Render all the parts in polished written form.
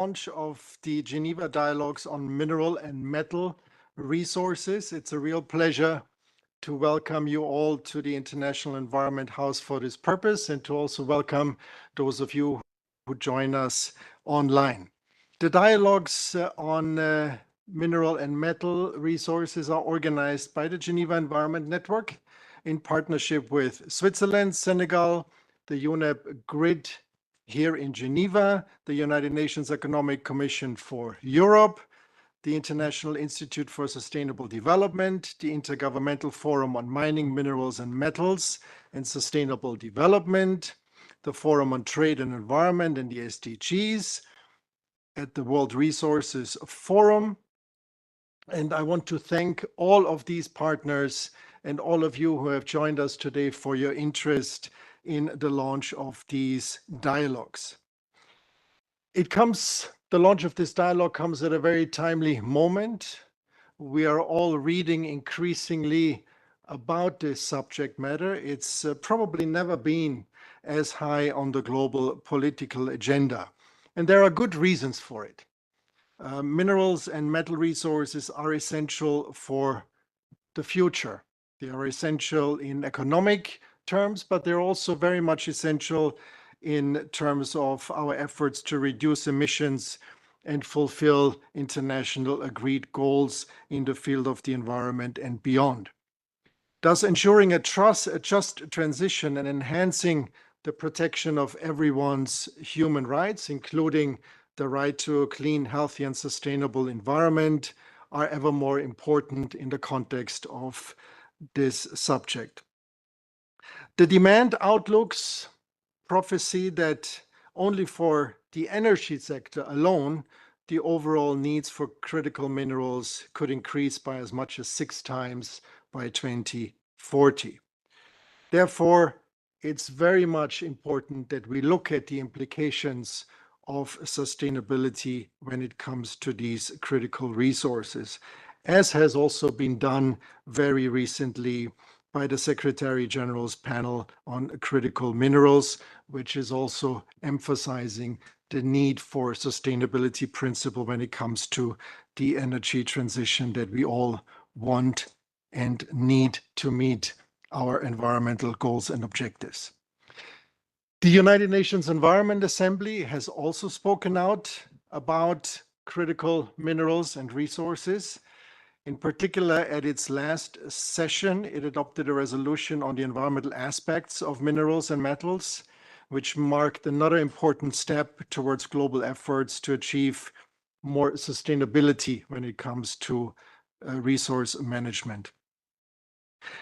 launch of the Geneva Dialogues on mineral and metal resources. It's a real pleasure to welcome you all to the International Environment House for this purpose, and to also welcome those of you who join us online. The dialogues on mineral and metal resources are organized by the Geneva Environment Network in partnership with Switzerland, Senegal, the UNEP GRID here in Geneva, the United Nations Economic Commission for Europe, the International Institute for Sustainable Development, the Intergovernmental Forum on Mining, Minerals and Metals and Sustainable Development, the Forum on Trade and Environment and the SDGs, at the World Resources Forum. And I want to thank all of these partners and all of you who have joined us today for your interest in the launch of these dialogues. The launch of this dialogue comes at a very timely moment. We are all reading increasingly about this subject matter. It's probably never been as high on the global political agenda. And there are good reasons for it. Minerals and metal resources are essential for the future. They are essential in economic terms, but they're also very much essential in terms of our efforts to reduce emissions and fulfill international agreed goals in the field of the environment and beyond. Thus, ensuring a just transition and enhancing the protection of everyone's human rights, including the right to a clean, healthy, and sustainable environment, are ever more important in the context of this subject. The demand outlooks prophesy that only for the energy sector alone, the overall needs for critical minerals could increase by as much as 6 times by 2040. Therefore, it's very much important that we look at the implications of sustainability when it comes to these critical resources, as has also been done very recently by the Secretary General's panel on critical minerals, which is also emphasizing the need for sustainability principle when it comes to the energy transition that we all want and need to meet our environmental goals and objectives. The United Nations Environment Assembly has also spoken out about critical minerals and resources. In particular, at its last session, it adopted a resolution on the environmental aspects of minerals and metals, which marked another important step towards global efforts to achieve more sustainability when it comes to resource management.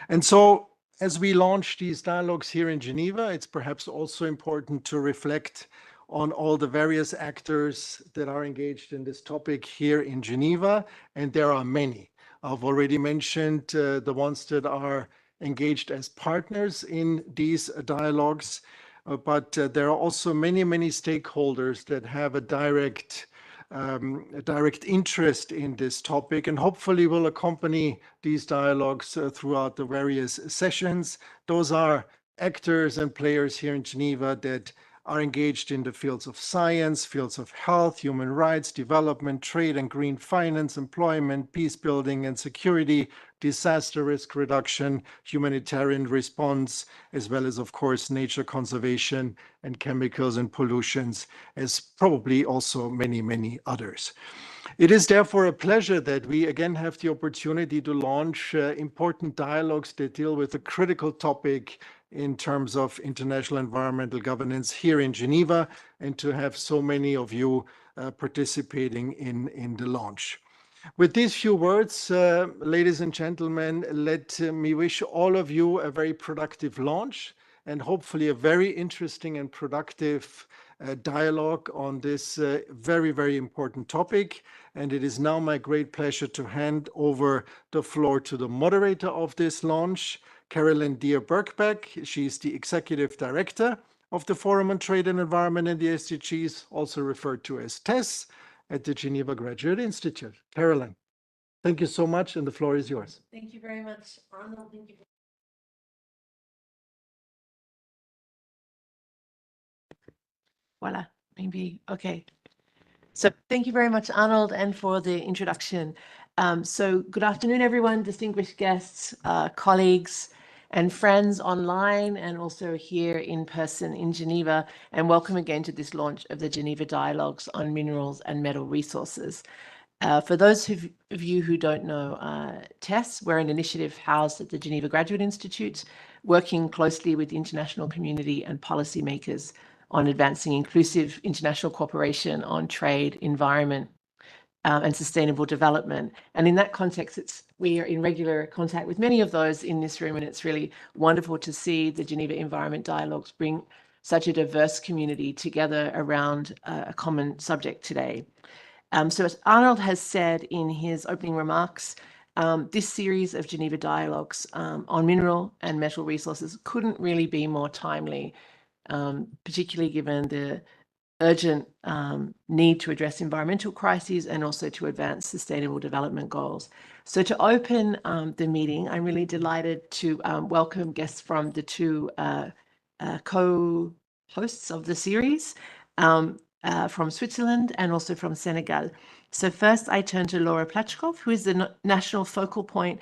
And so, as we launch these dialogues here in Geneva, it's perhaps also important to reflect on all the various actors that are engaged in this topic here in Geneva, and there are many. I've already mentioned the ones that are engaged as partners in these dialogues, but there are also many stakeholders that have a direct interest in this topic, and hopefully will accompany these dialogues throughout the various sessions. Those are actors and players here in Geneva that are engaged in the fields of science, fields of health, human rights, development, trade and green finance, employment, peace building and security, disaster risk reduction, humanitarian response, as well as, of course, nature conservation and chemicals and pollutions, as probably also many others. It is therefore a pleasure that we again have the opportunity to launch important dialogues that deal with a critical topic in terms of international environmental governance here in Geneva, and to have so many of you participating in the launch. With these few words, ladies and gentlemen, let me wish all of you a very productive launch and hopefully a very interesting and productive dialogue on this very important topic. And it is now my great pleasure to hand over the floor to the moderator of this launch, Carolyn Deer-Birkbeck. She's the Executive Director of the Forum on Trade and Environment and the SDGs, also referred to as TESS, at the Geneva Graduate Institute. Carolyn, thank you so much, and the floor is yours. Thank you very much, Arnold. Thank you. Voila, maybe, okay. So thank you very much, Arnold, and for the introduction. So good afternoon, everyone, distinguished guests, colleagues, and friends online, and also here in person in Geneva. And welcome again to this launch of the Geneva Dialogues on Minerals and Metal Resources. For those of you who don't know TESS, we're an initiative housed at the Geneva Graduate Institute, working closely with the international community and policymakers on advancing inclusive international cooperation on trade, environment, and sustainable development. And in that context, we are in regular contact with many of those in this room, and it's really wonderful to see the Geneva Environment Dialogues bring such a diverse community together around a common subject today. So as Arnold has said in his opening remarks, this series of Geneva Dialogues on mineral and metal resources couldn't really be more timely, particularly given the urgent need to address environmental crises and also to advance sustainable development goals. So to open the meeting, I'm really delighted to welcome guests from the two co-hosts of the series, from Switzerland and also from Senegal. So first I turn to Laura Plachkov, who is the national focal point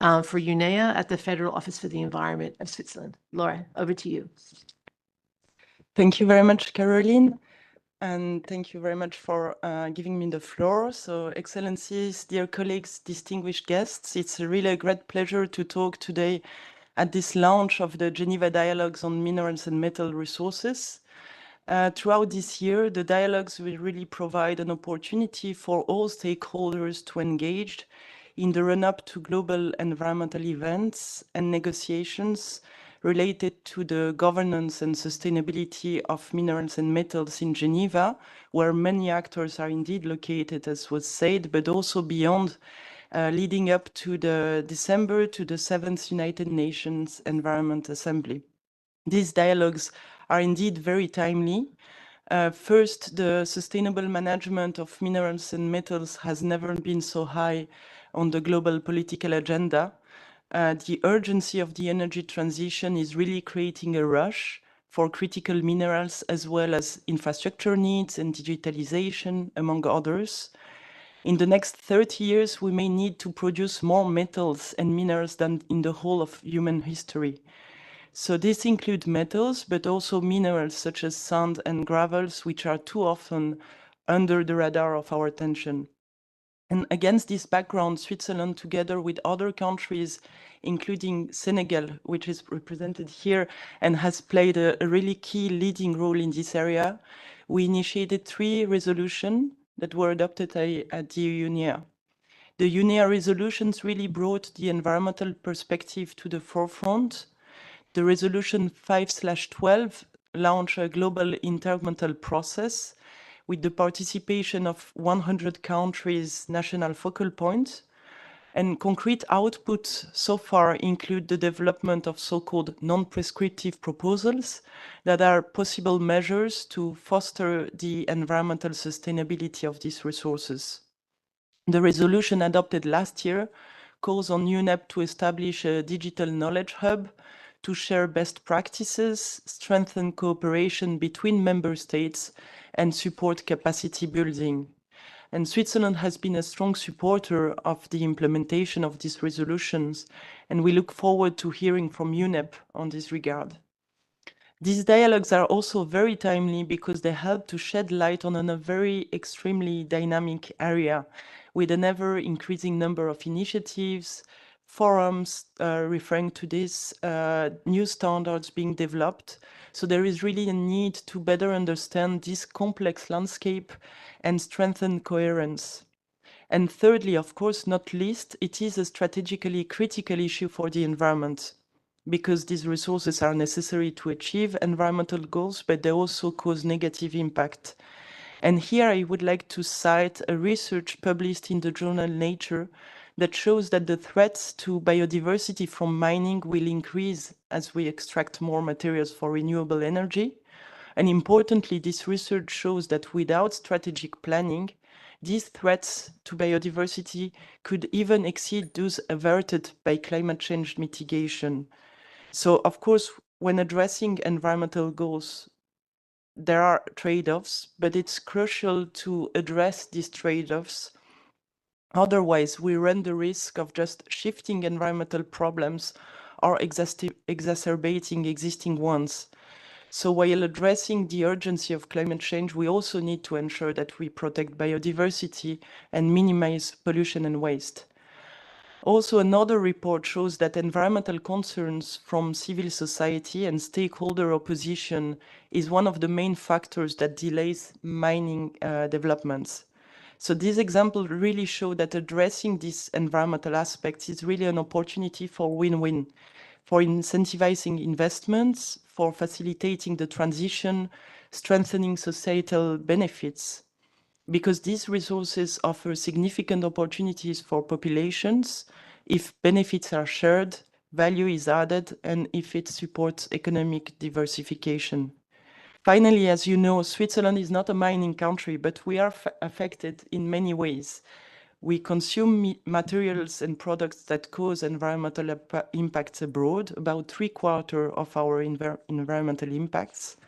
for UNEA at the Federal Office for the Environment of Switzerland. Laura, over to you. Thank you very much, Caroline. And thank you very much for giving me the floor. So, Excellencies, dear colleagues, distinguished guests, it's really a great pleasure to talk today at this launch of the Geneva Dialogues on Minerals and Metal Resources. Throughout this year, the dialogues will really provide an opportunity for all stakeholders to engage in the run-up to global environmental events and negotiations related to the governance and sustainability of minerals and metals in Geneva, where many actors are indeed located, as was said, but also beyond, leading up to the December to the 7th United Nations Environment Assembly. These dialogues are indeed very timely. First, the sustainable management of minerals and metals has never been so high on the global political agenda. The urgency of the energy transition is really creating a rush for critical minerals as well as infrastructure needs and digitalization, among others. In the next 30 years, we may need to produce more metals and minerals than in the whole of human history. So this includes metals, but also minerals such as sand and gravels, which are too often under the radar of our attention. And against this background, Switzerland, together with other countries, including Senegal, which is represented here and has played a really key leading role in this area, we initiated 3 resolutions that were adopted at the UNEA. The UNEA resolutions really brought the environmental perspective to the forefront. The resolution 5/12 launched a global intergovernmental process with the participation of 100 countries' national focal points. And concrete outputs so far include the development of so-called non-prescriptive proposals that are possible measures to foster the environmental sustainability of these resources. The resolution adopted last year calls on UNEP to establish a digital knowledge hub to share best practices, strengthen cooperation between member states, and support capacity building. And Switzerland has been a strong supporter of the implementation of these resolutions, and we look forward to hearing from UNEP on this regard. These dialogues are also very timely because they help to shed light on a very extremely dynamic area with an ever-increasing number of initiatives, forums referring to this, new standards being developed. So there is really a need to better understand this complex landscape and strengthen coherence. And thirdly, of course, not least, it is a strategically critical issue for the environment because these resources are necessary to achieve environmental goals, but they also cause negative impact. And here I would like to cite a research published in the journal Nature that shows that the threats to biodiversity from mining will increase as we extract more materials for renewable energy. And importantly, this research shows that without strategic planning, these threats to biodiversity could even exceed those averted by climate change mitigation. So, of course, when addressing environmental goals, there are trade-offs, but it's crucial to address these trade-offs. Otherwise, we run the risk of just shifting environmental problems or exacerbating existing ones. So while addressing the urgency of climate change, we also need to ensure that we protect biodiversity and minimize pollution and waste. Also, another report shows that environmental concerns from civil society and stakeholder opposition is one of the main factors that delays mining developments. So these examples really show that addressing these environmental aspects is really an opportunity for win-win, for incentivizing investments, for facilitating the transition, strengthening societal benefits, because these resources offer significant opportunities for populations if benefits are shared, value is added, and if it supports economic diversification. Finally, as you know, Switzerland is not a mining country, but we are affected in many ways. We consume materials and products that cause environmental impacts abroad, about 3/4 of our environmental impacts.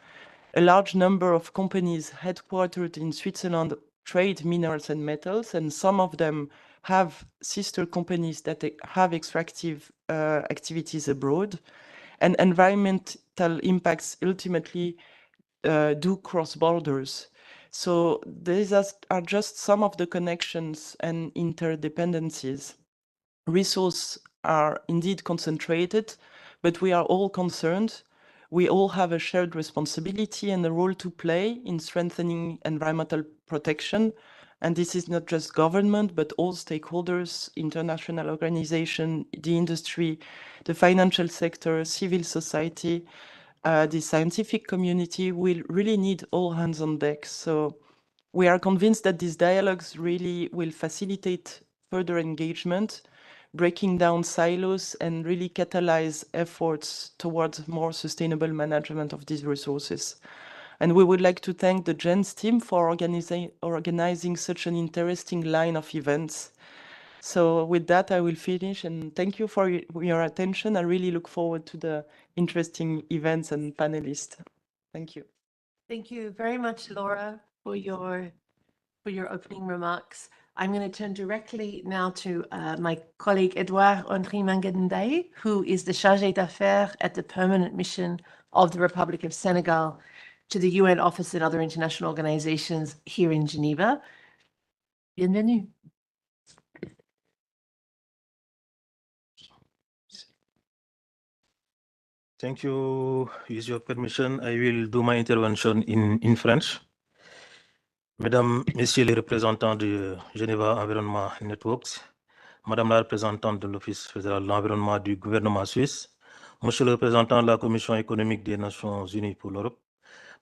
A large number of companies headquartered in Switzerland trade minerals and metals, and some of them have sister companies that have extractive activities abroad. And environmental impacts ultimately do cross borders. So these are just some of the connections and interdependencies. Resources are indeed concentrated, but we are all concerned. We all have a shared responsibility and a role to play in strengthening environmental protection. And this is not just government, but all stakeholders, international organizations, the industry, the financial sector, civil society, the scientific community. Will really need all hands on deck. So we are convinced that these dialogues really will facilitate further engagement, breaking down silos, and really catalyze efforts towards more sustainable management of these resources. And we would like to thank the GENS team for organizing such an interesting line of events. So with that, I will finish, and thank you for your attention. I really look forward to the interesting events and panelists. Thank you. Thank you very much, Laura, for your opening remarks. I'm going to turn directly now to my colleague Edouard Henri Mangendaye, who is the Chargé d'Affaires at the Permanent Mission of the Republic of Senegal to the UN Office and other international organizations here in Geneva. Bienvenue. Thank you. With your permission, I will do my intervention in French. Mesdames, Messieurs les représentants de Geneva Environnement Networks, Madame la représentante de l'Office fédéral de l'environnement du gouvernement suisse, Monsieur le représentant de la Commission économique des Nations Unies pour l'Europe,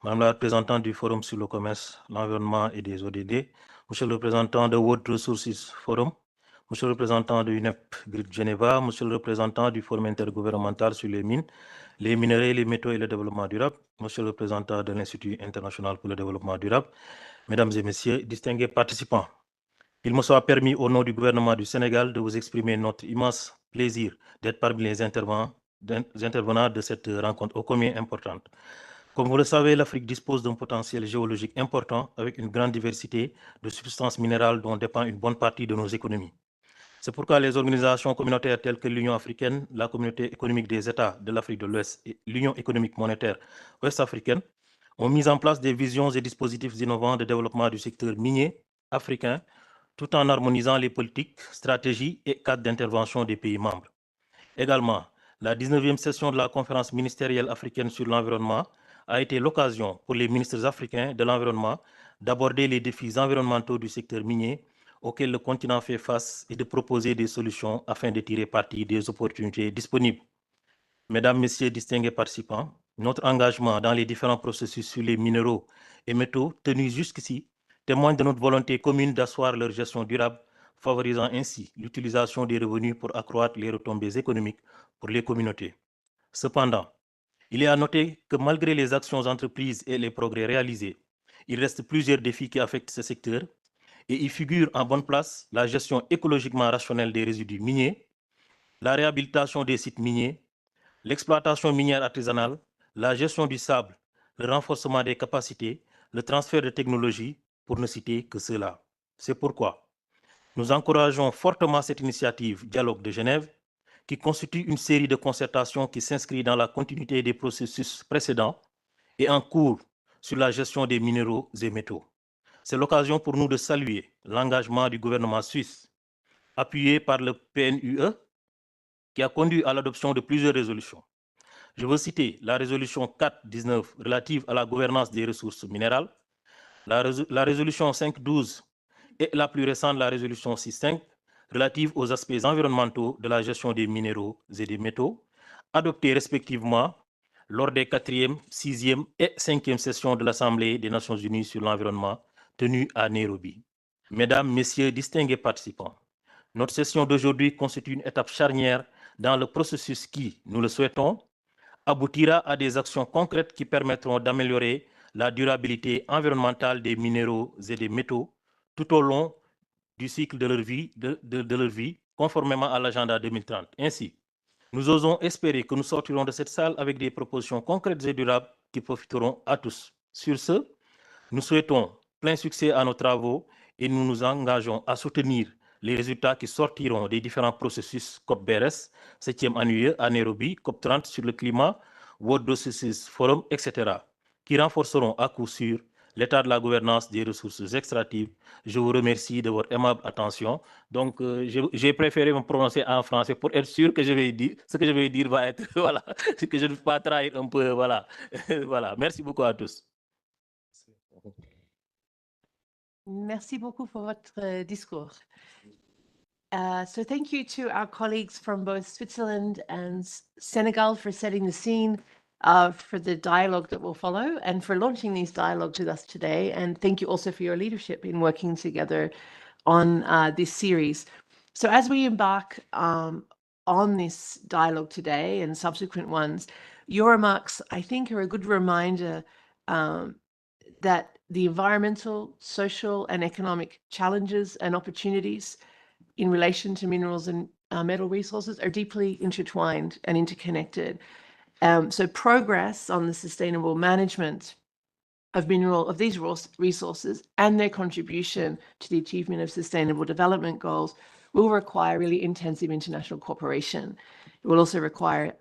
Madame la représentante du Forum sur le commerce, l'environnement et des ODD, Monsieur le représentant de World Resources Forum, Monsieur le représentant de UNEP GRID-Geneva, Monsieur le représentant du Forum intergouvernemental sur les mines, les minerais, les métaux et le développement durable, Monsieur le représentant de l'Institut international pour le développement durable, Mesdames et Messieurs, distingués participants, il me soit permis au nom du gouvernement du Sénégal de vous exprimer notre immense plaisir d'être parmi les intervenants de cette rencontre ô combien importante. Comme vous le savez, l'Afrique dispose d'un potentiel géologique important avec une grande diversité de substances minérales dont dépend une bonne partie de nos économies. C'est pourquoi les organisations communautaires telles que l'Union africaine, la Communauté économique des États de l'Afrique de l'Ouest et l'Union économique monétaire ouest-africaine ont mis en place des visions et dispositifs innovants de développement du secteur minier africain, tout en harmonisant les politiques, stratégies et cadres d'intervention des pays membres. Également, la 19e session de la conférence ministérielle africaine sur l'environnement a été l'occasion pour les ministres africains de l'environnement d'aborder les défis environnementaux du secteur minier auxquels le continent fait face et de proposer des solutions afin de tirer parti des opportunités disponibles. Mesdames, Messieurs, distingués participants, notre engagement dans les différents processus sur les minéraux et métaux tenus jusqu'ici témoigne de notre volonté commune d'asseoir leur gestion durable, favorisant ainsi l'utilisation des revenus pour accroître les retombées économiques pour les communautés. Cependant, il est à noter que malgré les actions entreprises et les progrès réalisés, il reste plusieurs défis qui affectent ce secteur et y figure en bonne place la gestion écologiquement rationnelle des résidus miniers, la réhabilitation des sites miniers, l'exploitation minière artisanale, la gestion du sable, le renforcement des capacités, le transfert de technologies, pour ne citer que cela. C'est pourquoi nous encourageons fortement cette initiative Dialogue de Genève, qui constitue une série de concertations qui s'inscrit dans la continuité des processus précédents et en cours sur la gestion des minéraux et métaux. C'est l'occasion pour nous de saluer l'engagement du gouvernement suisse, appuyé par le PNUE, qui a conduit à l'adoption de plusieurs résolutions. Je veux citer la résolution 419 relative à la gouvernance des ressources minérales, la résolution 512 et la plus récente, la résolution 65, relative aux aspects environnementaux de la gestion des minéraux et des métaux, adoptées respectivement lors des 4e, 6e et 5e sessions de l'Assemblée des Nations Unies sur l'environnement tenue à Nairobi. Mesdames, Messieurs, distingués participants, notre session d'aujourd'hui constitue une étape charnière dans le processus qui, nous le souhaitons, aboutira à des actions concrètes qui permettront d'améliorer la durabilité environnementale des minéraux et des métaux tout au long du cycle de leur vie, conformément à l'agenda 2030. Ainsi, nous osons espérer que nous sortirons de cette salle avec des propositions concrètes et durables qui profiteront à tous. Sur ce, nous souhaitons plein succès à nos travaux et nous nous engageons à soutenir les résultats qui sortiront des différents processus COP-BRS, 7e annuaire à Nairobi, COP30 sur le climat, World Resources Forum, etc., qui renforceront à coup sûr l'état de la gouvernance des ressources extractives. Je vous remercie de votre aimable attention. Donc, j'ai préféré me prononcer en français pour être sûr que ce que je vais dire va être, voilà, que je ne vais pas trahir un peu, voilà. Voilà. Merci beaucoup à tous. Merci beaucoup pour votre discours. So thank you to our colleagues from both Switzerland and Senegal for setting the scene for the dialogue that will follow and for launching these dialogues with us today. And thank you also for your leadership in working together on this series. So as we embark on this dialogue today and subsequent ones, your remarks, I think, are a good reminder that the environmental, social, and economic challenges and opportunities in relation to minerals and metal resources are deeply intertwined and interconnected. So progress on the sustainable management of these resources and their contribution to the achievement of sustainable development goals will require really intensive international cooperation. It will also require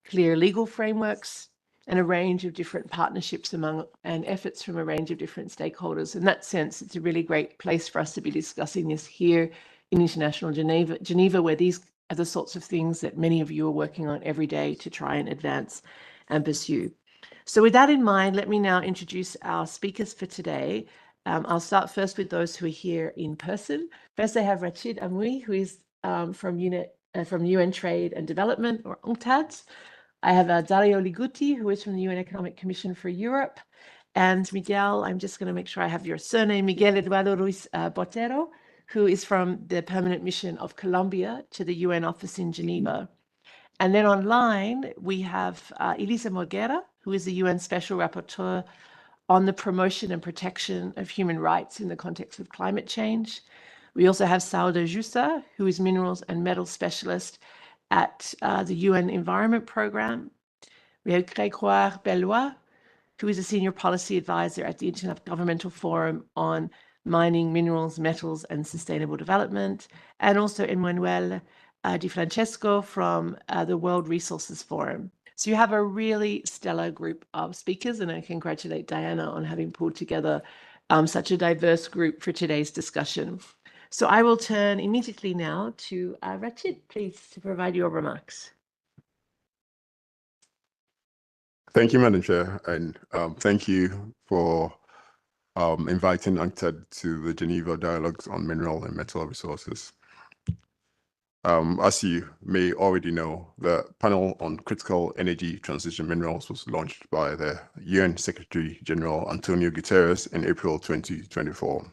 clear legal frameworks and a range of different partnerships and efforts from a range of different stakeholders. In that sense, it's a really great place for us to be discussing this here in International Geneva, where these are the sorts of things that many of you are working on every day to try and advance and pursue. So with that in mind, let me now introduce our speakers for today. I'll start first with those who are here in person. First, I have Rachid Amouy, who is from UN Trade and Development, or UNCTAD. I have Dario Liguti, who is from the UN Economic Commission for Europe. And Miguel, I'm just going to make sure I have your surname, Miguel Eduardo Ruiz Botero, who is from the Permanent Mission of Colombia to the UN office in Geneva. And then online, we have Elisa Morguera, who is the UN Special Rapporteur on the promotion and protection of human rights in the context of climate change. We also have Sauda Jussa, who is Minerals and Metals Specialist at the UN Environment Programme. We have Grégoire Bellois, who is a Senior Policy Advisor at the Intergovernmental Forum on Mining, Minerals, Metals and Sustainable Development, and also Emmanuel Di Francesco from the World Resources Forum. So you have a really stellar group of speakers, and I congratulate Diana on having pulled together such a diverse group for today's discussion. So I will turn immediately now to Rachid, please, to provide your remarks. Thank you, Madam Chair, and thank you for inviting UNCTAD to the Geneva Dialogues on Mineral and Metal Resources. As you may already know, the panel on critical energy transition minerals was launched by the UN Secretary General Antonio Guterres in April 2024.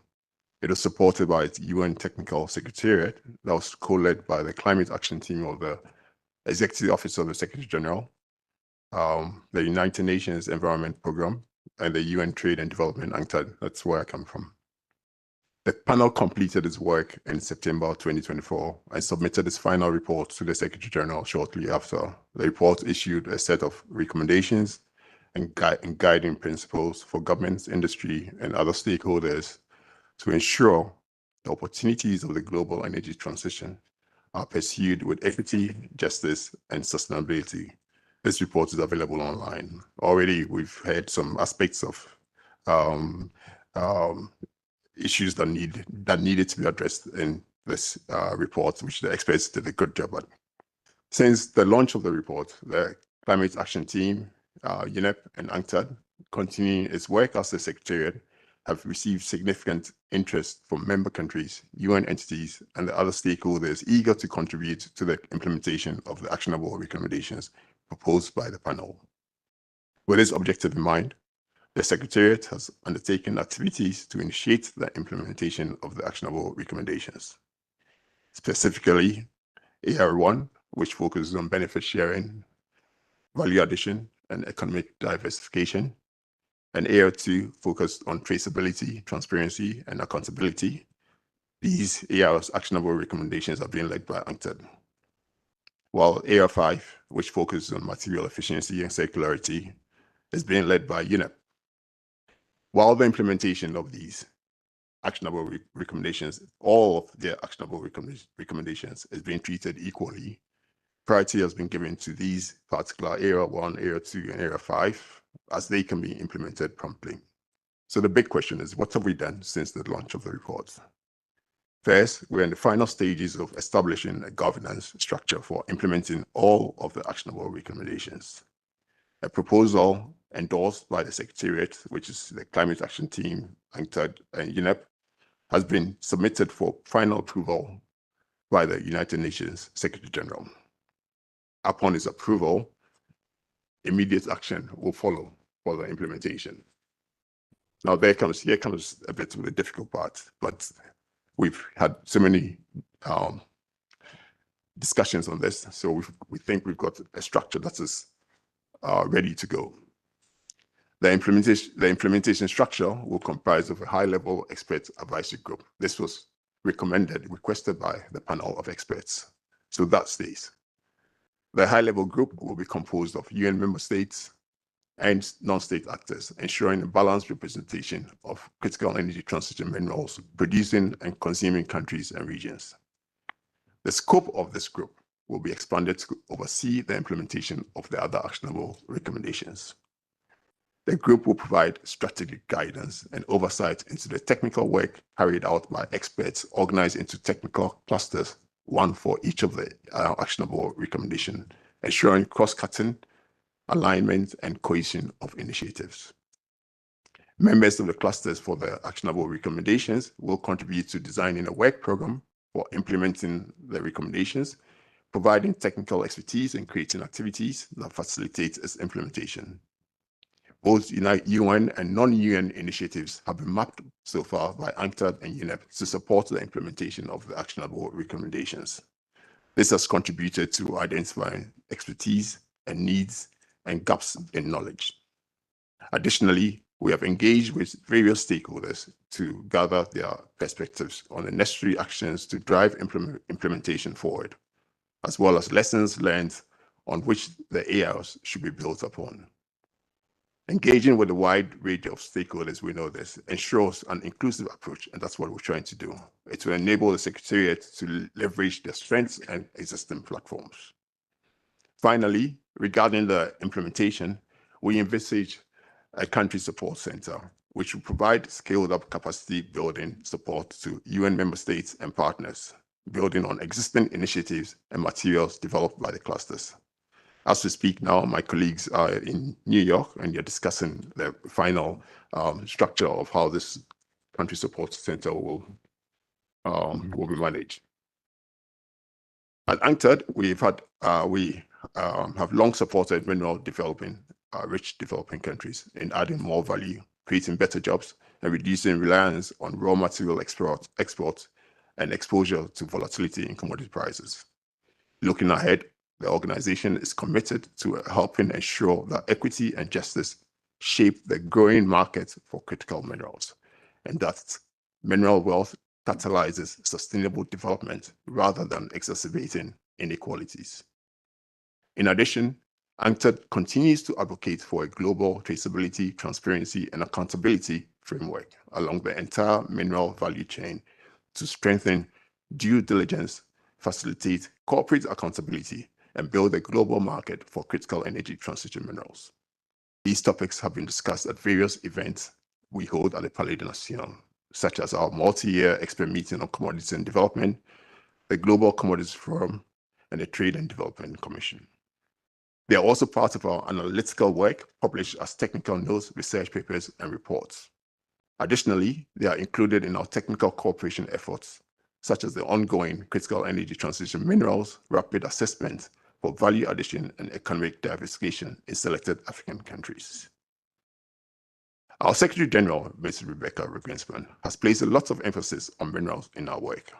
It was supported by its UN Technical Secretariat that was co-led by the Climate Action Team of the Executive Office of the Secretary General, the United Nations Environment Programme, and the UN Trade and Development, UNCTAD. That's where I come from. The panel completed its work in September 2024 and submitted its final report to the Secretary General shortly after. The report issued a set of recommendations and guiding principles for governments, industry, and other stakeholders to ensure the opportunities of the global energy transition are pursued with equity, justice, and sustainability. This report is available online. Already, we've heard some aspects of issues that needed to be addressed in this report, which the experts did a good job at. Since the launch of the report, the Climate Action Team, UNEP, and UNCTAD, continuing its work as the Secretariat, have received significant interest from member countries, UN entities, and the other stakeholders eager to contribute to the implementation of the actionable recommendations proposed by the panel. With this objective in mind, the Secretariat has undertaken activities to initiate the implementation of the actionable recommendations. Specifically, AR1, which focuses on benefit sharing, value addition, and economic diversification, and AR2 focused on traceability, transparency, and accountability. These AR's actionable recommendations are being led by UNCTAD. While AR5, which focuses on material efficiency and circularity, is being led by UNEP. While the implementation of these actionable recommendations, all of their actionable recommendations is being treated equally, priority has been given to these particular AR1, AR2, and AR5 as they can be implemented promptly. So the big question is, what have we done since the launch of the report? First, we're in the final stages of establishing a governance structure for implementing all of the actionable recommendations. A proposal endorsed by the Secretariat, which is the Climate Action Team, UNCTAD, and UNEP, has been submitted for final approval by the United Nations Secretary General. Upon its approval, immediate action will follow for the implementation. Now, here comes a bit of the difficult part, but we've had so many discussions on this, so we think we've got a structure that is ready to go. The implementation structure will comprise of a high-level expert advisory group. This was requested by the panel of experts, so that stays. The high-level group will be composed of UN member states and non-state actors, ensuring a balanced representation of critical energy transition minerals producing and consuming countries and regions. The scope of this group will be expanded to oversee the implementation of the other actionable recommendations. The group will provide strategic guidance and oversight into the technical work carried out by experts organized into technical clusters, one for each of the actionable recommendations, ensuring cross-cutting, alignment, and cohesion of initiatives. Members of the clusters for the actionable recommendations will contribute to designing a work program for implementing the recommendations, providing technical expertise and creating activities that facilitate its implementation. Both UN and non-UN initiatives have been mapped so far by UNCTAD and UNEP to support the implementation of the actionable recommendations. This has contributed to identifying expertise and needs and gaps in knowledge. Additionally, we have engaged with various stakeholders to gather their perspectives on the necessary actions to drive implementation forward, as well as lessons learned on which the ARs should be built upon. Engaging with a wide range of stakeholders, we know this, ensures an inclusive approach, and that's what we're trying to do. It will enable the Secretariat to leverage their strengths and existing platforms. Finally, regarding the implementation, we envisage a country support center, which will provide scaled-up capacity building support to UN member states and partners, building on existing initiatives and materials developed by the clusters. As we speak now, my colleagues are in New York, and you're discussing the final structure of how this country support center will be managed. At UNCTAD, we have long supported mineral rich developing countries in adding more value, creating better jobs, and reducing reliance on raw material export and exposure to volatility in commodity prices. Looking ahead, the organization is committed to helping ensure that equity and justice shape the growing market for critical minerals, and that mineral wealth catalyzes sustainable development rather than exacerbating inequalities. In addition, UNCTAD continues to advocate for a global traceability, transparency, and accountability framework along the entire mineral value chain to strengthen due diligence, facilitate corporate accountability, and build a global market for critical energy transition minerals. These topics have been discussed at various events we hold at the Palais des Nations, such as our multi-year expert meeting on commodities and development, the Global Commodities Forum, and the Trade and Development Commission. They are also part of our analytical work published as technical notes, research papers, and reports. Additionally, they are included in our technical cooperation efforts, such as the ongoing Critical Energy Transition Minerals Rapid Assessment for Value Addition and Economic Diversification in selected African countries. Our Secretary General, Ms. Rebecca Regensman, has placed a lot of emphasis on minerals in our work.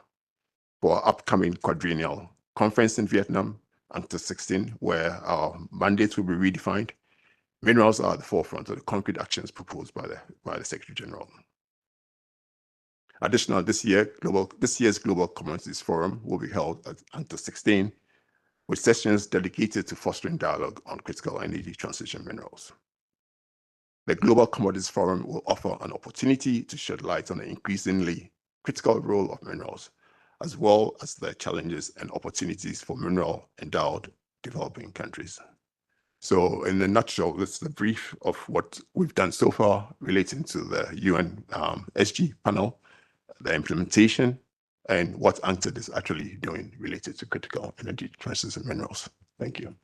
For our upcoming quadrennial conference in Vietnam, UNCTAD 16, where our mandates will be redefined, minerals are at the forefront of the concrete actions proposed by the Secretary General. Additionally, this year's Global Commodities Forum will be held at UNCTAD 16, with sessions dedicated to fostering dialogue on critical energy transition minerals. The Global Commodities Forum will offer an opportunity to shed light on the increasingly critical role of minerals, as well as the challenges and opportunities for mineral-endowed developing countries. So in a nutshell, this is the brief of what we've done so far relating to the UN SG panel, the implementation, and what UNCTAD is actually doing related to critical energy transition minerals. Thank you.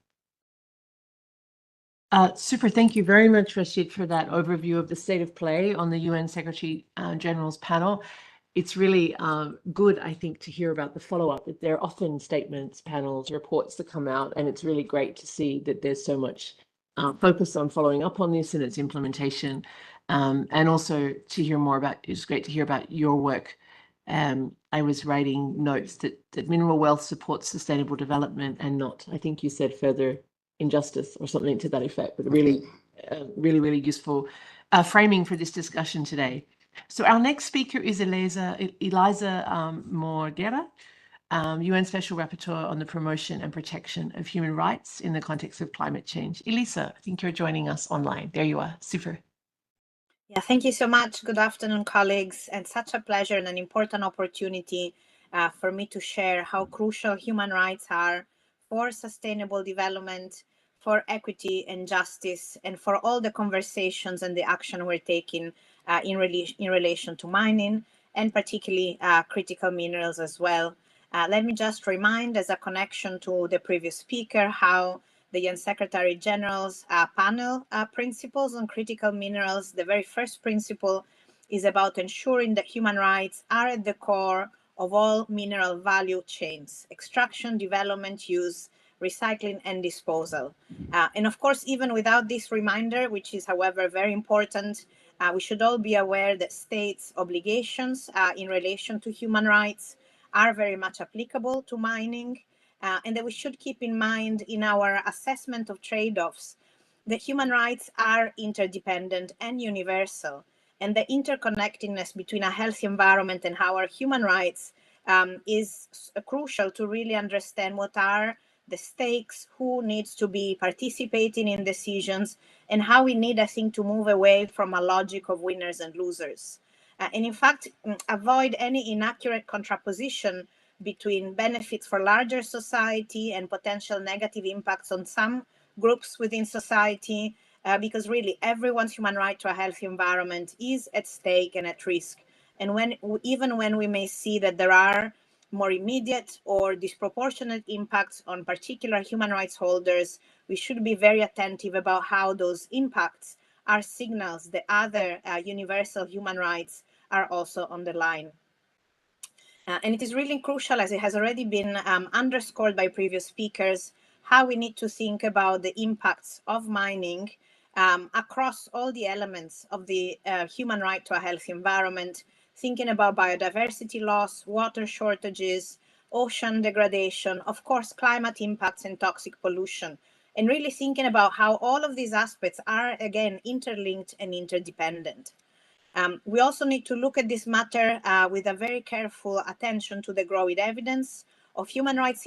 Super. Thank you very much, Rashid, for that overview of the state of play on the UN Secretary General's panel. It's really good, I think, to hear about the follow-up. There are often statements, panels, reports that come out, and it's really great to see that there's so much focus on following up on this and its implementation, and also to hear more about, it's great to hear about your work. I was writing notes that mineral wealth supports sustainable development and not, I think you said, further injustice or something to that effect, but really, really useful framing for this discussion today. So our next speaker is Eliza Morguera, UN Special Rapporteur on the Promotion and Protection of Human Rights in the context of climate change. Elisa, I think you're joining us online. There you are. Super. Yeah, thank you so much. Good afternoon, colleagues. And such a pleasure and an important opportunity for me to share how crucial human rights are for sustainable development, for equity and justice, and for all the conversations and the action we're taking in relation to mining, and particularly critical minerals as well. Let me just remind, as a connection to the previous speaker, how the UN Secretary General's panel principles on critical minerals, the very first principle is about ensuring that human rights are at the core of all mineral value chains: extraction, development, use, recycling, and disposal. And of course, even without this reminder, which is, however, very important, we should all be aware that states' obligations in relation to human rights are very much applicable to mining, and that we should keep in mind in our assessment of trade-offs that human rights are interdependent and universal, and the interconnectedness between a healthy environment and our human rights is crucial to really understand what are the stakes, who needs to be participating in decisions, and how we need, I think, to move away from a logic of winners and losers. And in fact, avoid any inaccurate contraposition between benefits for larger society and potential negative impacts on some groups within society, because really everyone's human right to a healthy environment is at stake and at risk. And even when we may see that there are more immediate or disproportionate impacts on particular human rights holders, we should be very attentive about how those impacts are signals that other universal human rights are also on the line. And it is really crucial, as it has already been underscored by previous speakers, how we need to think about the impacts of mining across all the elements of the human right to a healthy environment, thinking about biodiversity loss, water shortages, ocean degradation, of course, climate impacts and toxic pollution, and really thinking about how all of these aspects are, again, interlinked and interdependent. We also need to look at this matter with a very careful attention to the growing evidence of human rights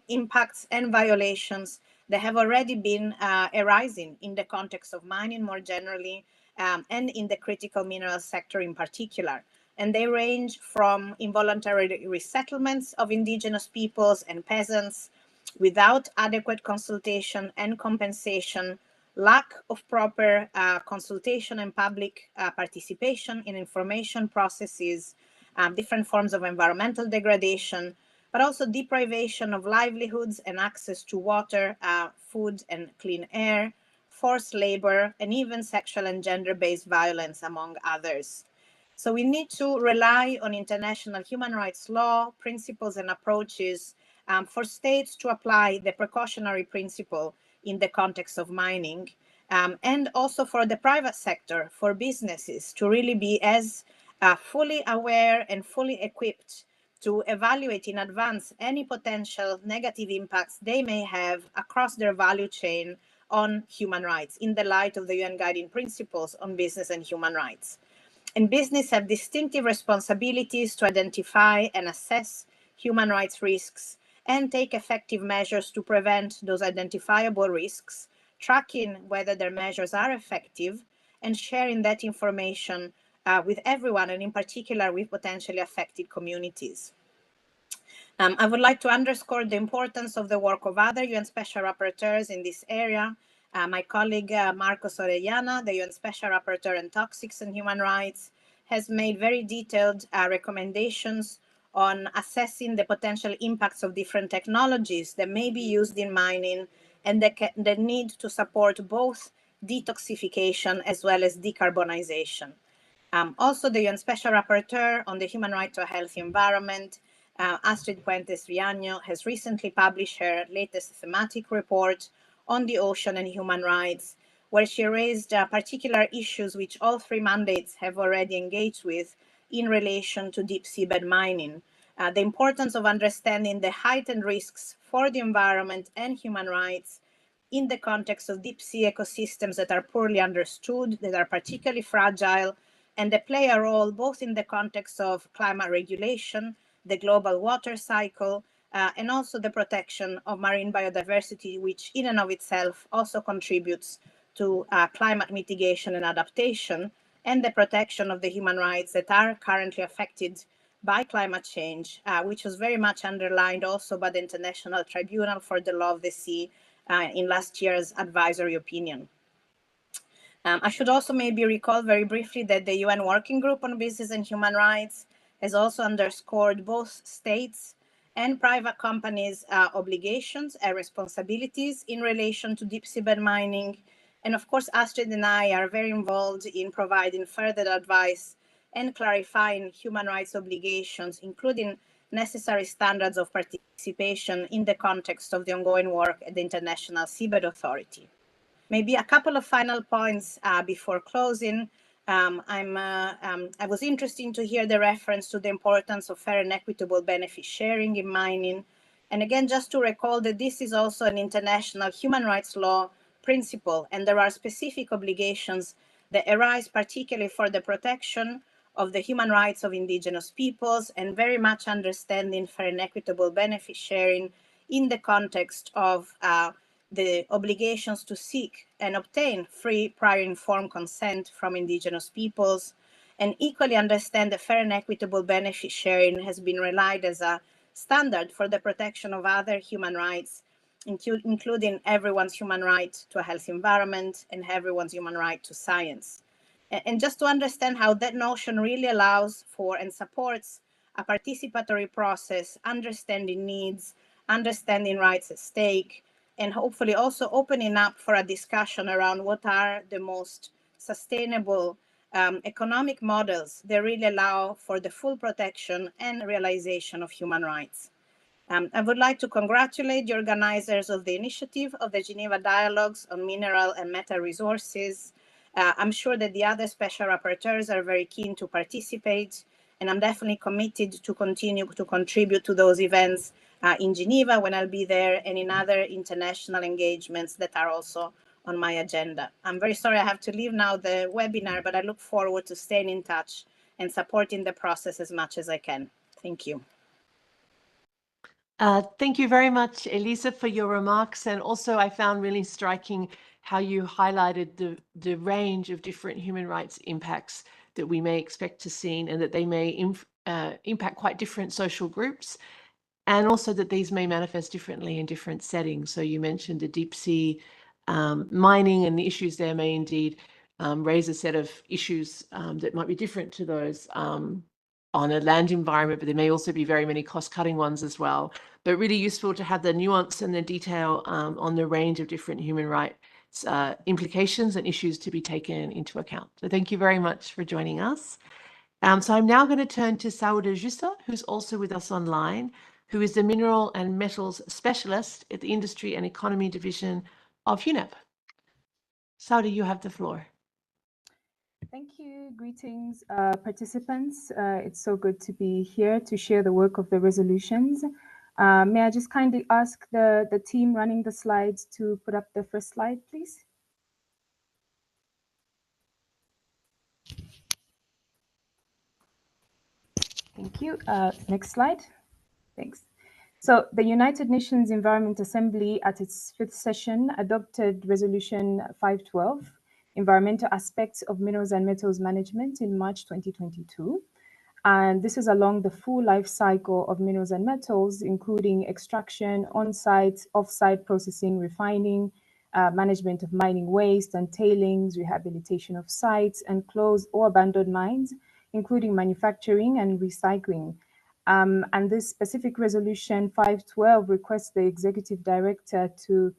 impacts and violations that have already been arising in the context of mining more generally, and in the critical mineral sector in particular. And they range from involuntary resettlements of indigenous peoples and peasants without adequate consultation and compensation, lack of proper consultation and public participation in information processes, different forms of environmental degradation, but also deprivation of livelihoods and access to water, food and clean air, forced labor, and even sexual and gender-based violence, among others. So we need to rely on international human rights law, principles and approaches for states to apply the precautionary principle in the context of mining, and also for the private sector, for businesses to really be as fully aware and fully equipped to evaluate in advance any potential negative impacts they may have across their value chain on human rights in the light of the UN Guiding Principles on Business and Human Rights. And business have distinctive responsibilities to identify and assess human rights risks and take effective measures to prevent those identifiable risks, tracking whether their measures are effective, and sharing that information with everyone, and in particular with potentially affected communities. I would like to underscore the importance of the work of other UN Special Rapporteurs in this area. My colleague Marcos Orellana, the UN Special Rapporteur on Toxics and Human Rights, has made very detailed recommendations on assessing the potential impacts of different technologies that may be used in mining, and the need to support both detoxification as well as decarbonization. Also, the UN Special Rapporteur on the Human Right to a Healthy Environment, Astrid Puentes Riaño, has recently published her latest thematic report on the ocean and human rights, where she raised particular issues which all three mandates have already engaged with in relation to deep seabed mining. The importance of understanding the heightened risks for the environment and human rights in the context of deep sea ecosystems that are poorly understood, that are particularly fragile, and that play a role both in the context of climate regulation, the global water cycle, and also the protection of marine biodiversity, which in and of itself also contributes to climate mitigation and adaptation, and the protection of the human rights that are currently affected by climate change, which was very much underlined also by the International Tribunal for the Law of the Sea in last year's advisory opinion. I should also maybe recall very briefly that the UN Working Group on Business and Human Rights has also underscored both states and private companies' obligations and responsibilities in relation to deep seabed mining. And of course, Astrid and I are very involved in providing further advice and clarifying human rights obligations, including necessary standards of participation in the context of the ongoing work at the International Seabed Authority. Maybe a couple of final points before closing. I was interested to hear the reference to the importance of fair and equitable benefit sharing in mining. And again, just to recall that this is also an international human rights law principle, and there are specific obligations that arise particularly for the protection of the human rights of indigenous peoples, and very much understanding fair and equitable benefit sharing in the context of the obligations to seek and obtain free, prior informed consent from indigenous peoples, and equally understand that fair and equitable benefit sharing has been relied as a standard for the protection of other human rights, including everyone's human right to a healthy environment and everyone's human right to science. And just to understand how that notion really allows for and supports a participatory process, understanding needs, understanding rights at stake, and hopefully also opening up for a discussion around what are the most sustainable economic models that really allow for the full protection and realization of human rights. I would like to congratulate the organizers of the initiative of the Geneva Dialogues on Mineral and Metal Resources. I'm sure that the other special rapporteurs are very keen to participate, and I'm definitely committed to continue to contribute to those events in Geneva when I'll be there, and in other international engagements that are also on my agenda. I'm very sorry I have to leave now the webinar, but I look forward to staying in touch and supporting the process as much as I can. Thank you. Thank you very much, Elisa, for your remarks. And also, I found really striking how you highlighted the range of different human rights impacts that we may expect to see, and that they may impact quite different social groups, and also that these may manifest differently in different settings. So you mentioned the deep sea mining, and the issues there may indeed raise a set of issues that might be different to those on a land environment, but there may also be very many cost-cutting ones as well. But really useful to have the nuance and the detail on the range of different human rights implications and issues to be taken into account. So thank you very much for joining us. So I'm now going to turn to Sauda Jussa, who's also with us online, who is the Mineral and Metals Specialist at the Industry and Economy Division of UNEP. Sauda, you have the floor. Thank you. Greetings, participants. It's so good to be here to share the work of the resolutions. May I just kindly ask the team running the slides to put up the first slide, please? Thank you. Next slide. Thanks. So the United Nations Environment Assembly at its 5th session adopted Resolution 512, Environmental Aspects of Minerals and Metals Management, in March 2022. And this is along the full life cycle of minerals and metals, including extraction, on-site, off-site processing, refining, management of mining waste and tailings, rehabilitation of sites, and closed or abandoned mines, including manufacturing and recycling. And this specific resolution 512 requests the executive director to,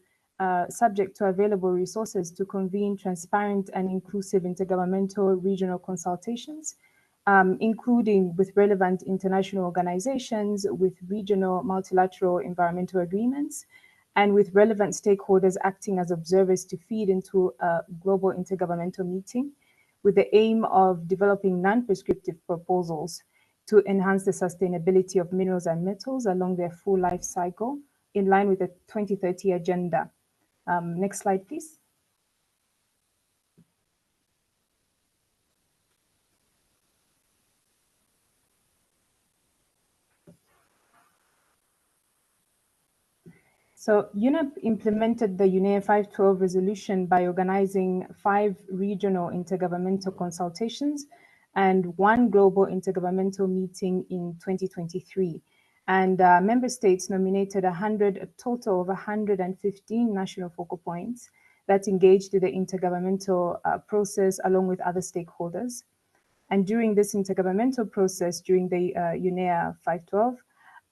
subject to available resources, to convene transparent and inclusive intergovernmental regional consultations, including with relevant international organizations, with regional multilateral environmental agreements, and with relevant stakeholders acting as observers to feed into a global intergovernmental meeting, with the aim of developing non-prescriptive proposals to enhance the sustainability of minerals and metals along their full life cycle, in line with the 2030 agenda. Next slide, please. So UNEP implemented the UNEP 512 resolution by organizing 5 regional intergovernmental consultations and 1 global intergovernmental meeting in 2023. And member states nominated a total of 115 national focal points that engaged in the intergovernmental process along with other stakeholders. And during this intergovernmental process, during the UNEP 512,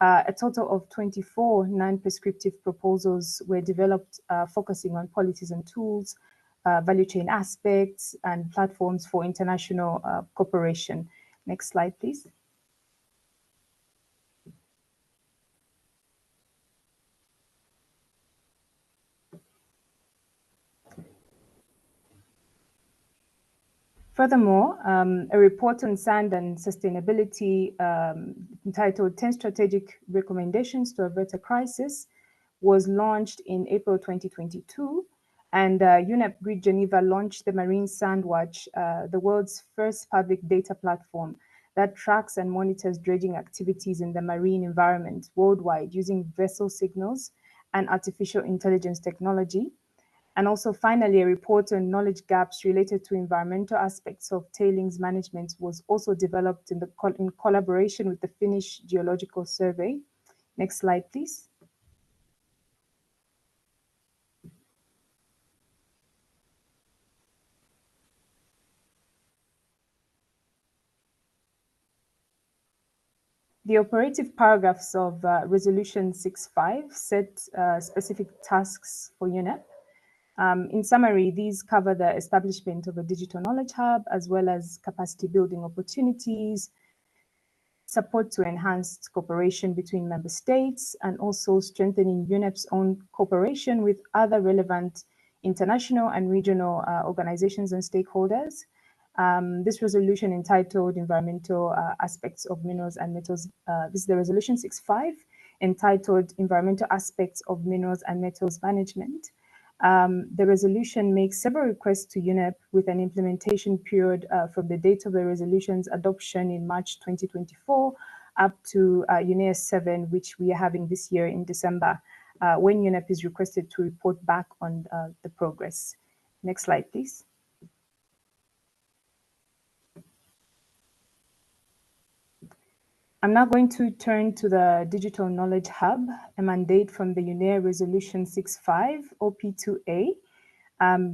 a total of 24 non-prescriptive proposals were developed, focusing on policies and tools, value chain aspects, and platforms for international cooperation. Next slide, please. Furthermore, a report on sand and sustainability entitled 10 Strategic Recommendations to Avert a Crisis was launched in April 2022. And UNEP GRID-Geneva launched the Marine Sand Watch, the world's first public data platform that tracks and monitors dredging activities in the marine environment worldwide using vessel signals and artificial intelligence technology. And also, finally, a report on knowledge gaps related to environmental aspects of tailings management was also developed in collaboration with the Finnish Geological Survey. Next slide, please. The operative paragraphs of Resolution 6.5 set specific tasks for UNEP. In summary, these cover the establishment of a digital knowledge hub, as well as capacity building opportunities, support to enhanced cooperation between member states, and also strengthening UNEP's own cooperation with other relevant international and regional organizations and stakeholders. This resolution entitled Environmental Aspects of Minerals and Metals, this is the resolution 6.5, entitled Environmental Aspects of Minerals and Metals Management. The resolution makes several requests to UNEP with an implementation period from the date of the resolution's adoption in March 2024 up to UNECE 7, which we are having this year in December, when UNEP is requested to report back on the progress. Next slide, please. I'm now going to turn to the Digital Knowledge Hub, a mandate from the UNEP Resolution 65 OP2A.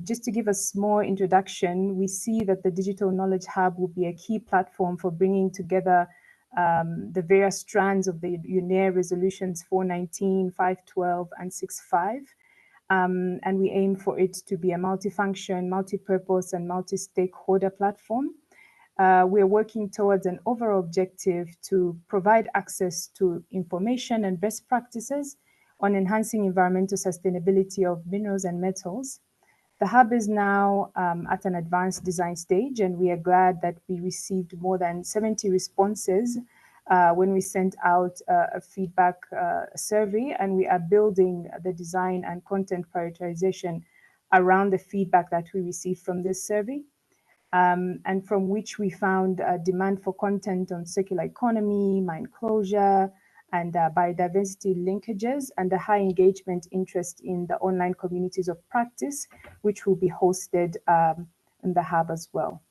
Just to give a small introduction, we see that the Digital Knowledge Hub will be a key platform for bringing together the various strands of the UNEP Resolutions 419, 512, and 65. And we aim for it to be a multifunction, multi-purpose, and multi-stakeholder platform. We are working towards an overall objective to provide access to information and best practices on enhancing environmental sustainability of minerals and metals. The hub is now at an advanced design stage, and we are glad that we received more than 70 responses when we sent out a feedback survey, and we are building the design and content prioritization around the feedback that we received from this survey. And from which we found a demand for content on circular economy, mine closure, and biodiversity linkages, and a high engagement interest in the online communities of practice, which will be hosted in the hub as well.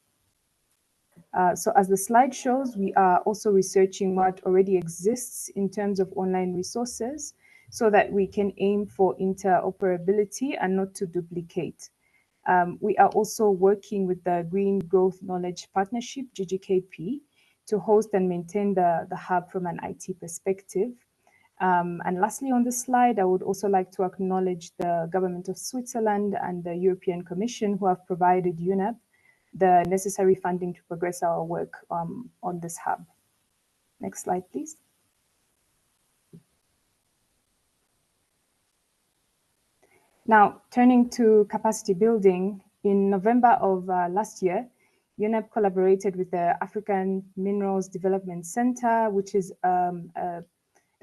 So as the slide shows, we are also researching what already exists in terms of online resources so that we can aim for interoperability and not to duplicate. We are also working with the Green Growth Knowledge Partnership, GGKP, to host and maintain the hub from an IT perspective. And lastly, on this slide, I would also like to acknowledge the government of Switzerland and the European Commission, who have provided UNEP the necessary funding to progress our work on this hub. Next slide, please. Now, turning to capacity building, in November of last year, UNEP collaborated with the African Minerals Development Center, which is a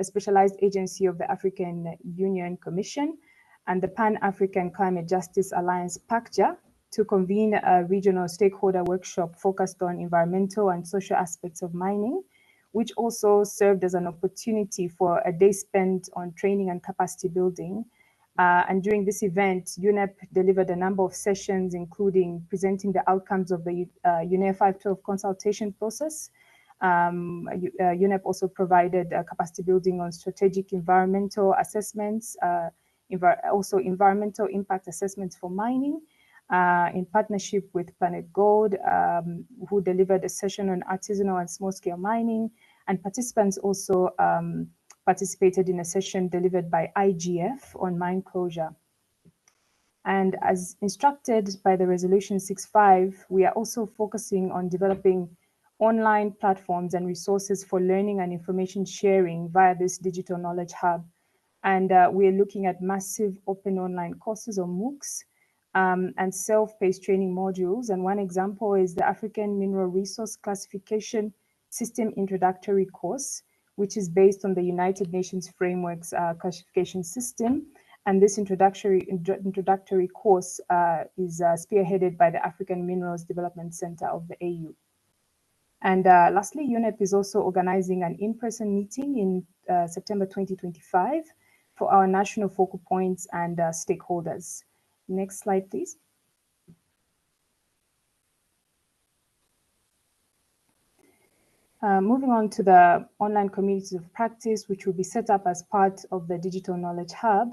specialized agency of the African Union Commission, and the Pan-African Climate Justice Alliance, PACJA, to convene a regional stakeholder workshop focused on environmental and social aspects of mining, which also served as an opportunity for a day spent on training and capacity building. And during this event, UNEP delivered a number of sessions, including presenting the outcomes of the UNEP 512 consultation process. UNEP also provided capacity building on strategic environmental assessments, also environmental impact assessments for mining, in partnership with Planet Gold, who delivered a session on artisanal and small-scale mining, and participants also participated in a session delivered by IGF on mine closure. And as instructed by the Resolution 65, we are also focusing on developing online platforms and resources for learning and information sharing via this digital knowledge hub. And we're looking at massive open online courses or MOOCs and self-paced training modules. And one example is the African Mineral Resource Classification System Introductory course, which is based on the United Nations Framework's classification system. And this introductory course is spearheaded by the African Minerals Development Center of the AU. And lastly, UNEP is also organizing an in-person meeting in September 2025 for our national focal points and stakeholders. Next slide, please. Moving on to the online communities of practice, which will be set up as part of the Digital Knowledge Hub.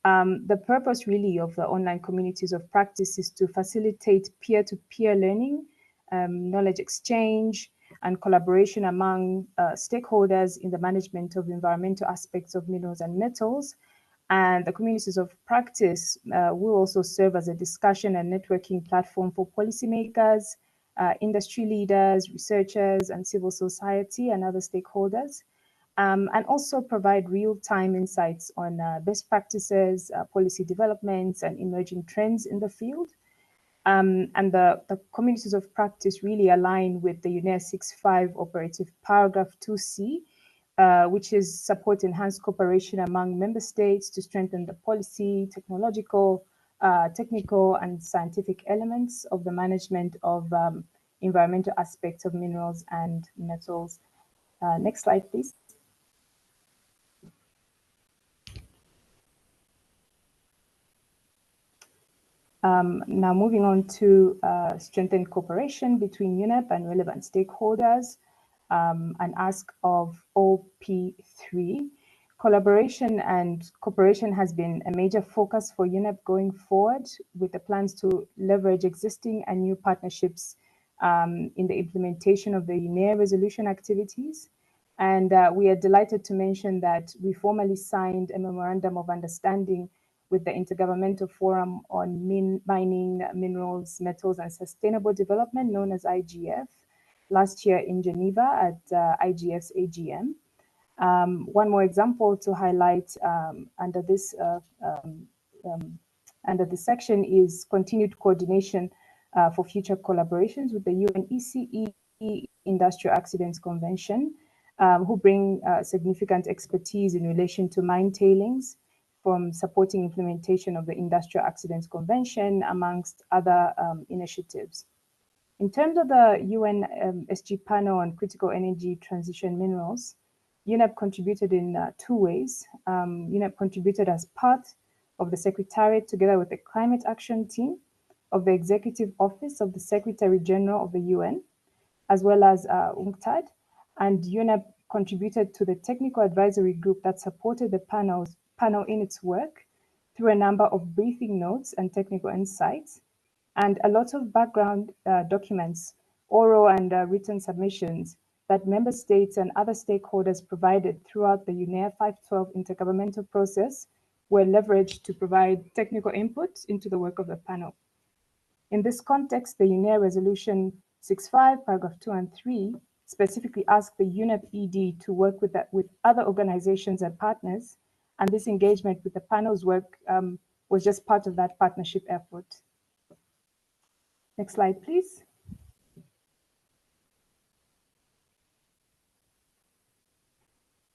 The purpose really of the online communities of practice is to facilitate peer-to-peer learning, knowledge exchange, and collaboration among stakeholders in the management of environmental aspects of minerals and metals. And the communities of practice will also serve as a discussion and networking platform for policymakers, industry leaders, researchers, and civil society and other stakeholders, and also provide real-time insights on best practices, policy developments, and emerging trends in the field. And the communities of practice really align with the UNEP 65 operative paragraph 2C, which is support enhanced cooperation among member states to strengthen the policy, technological, technical, and scientific elements of the management of environmental aspects of minerals and metals. Next slide, please. Now moving on to strengthen cooperation between UNEP and relevant stakeholders, an ask of OP3. Collaboration and cooperation has been a major focus for UNEP going forward, with the plans to leverage existing and new partnerships in the implementation of the UNEA resolution activities. And we are delighted to mention that we formally signed a memorandum of understanding with the Intergovernmental Forum on Mining, Minerals, Metals and Sustainable Development, known as IGF, last year in Geneva at IGF's AGM. One more example to highlight under this section is continued coordination for future collaborations with the UNECE Industrial Accidents Convention, who bring significant expertise in relation to mine tailings, from supporting implementation of the Industrial Accidents Convention, amongst other initiatives. In terms of the UNESG panel on critical energy transition minerals, UNEP contributed in 2 ways. UNEP contributed as part of the Secretariat together with the Climate Action Team of the Executive Office of the Secretary General of the UN, as well as UNCTAD, and UNEP contributed to the technical advisory group that supported the panel in its work through a number of briefing notes and technical insights, and a lot of background documents, oral and written submissions that member states and other stakeholders provided throughout the UNEA 512 intergovernmental process were leveraged to provide technical input into the work of the panel. In this context, the UNEA Resolution 65, paragraph 2 and 3, specifically asked the UNEP ED to work with other organizations and partners, and this engagement with the panel's work was just part of that partnership effort. Next slide, please.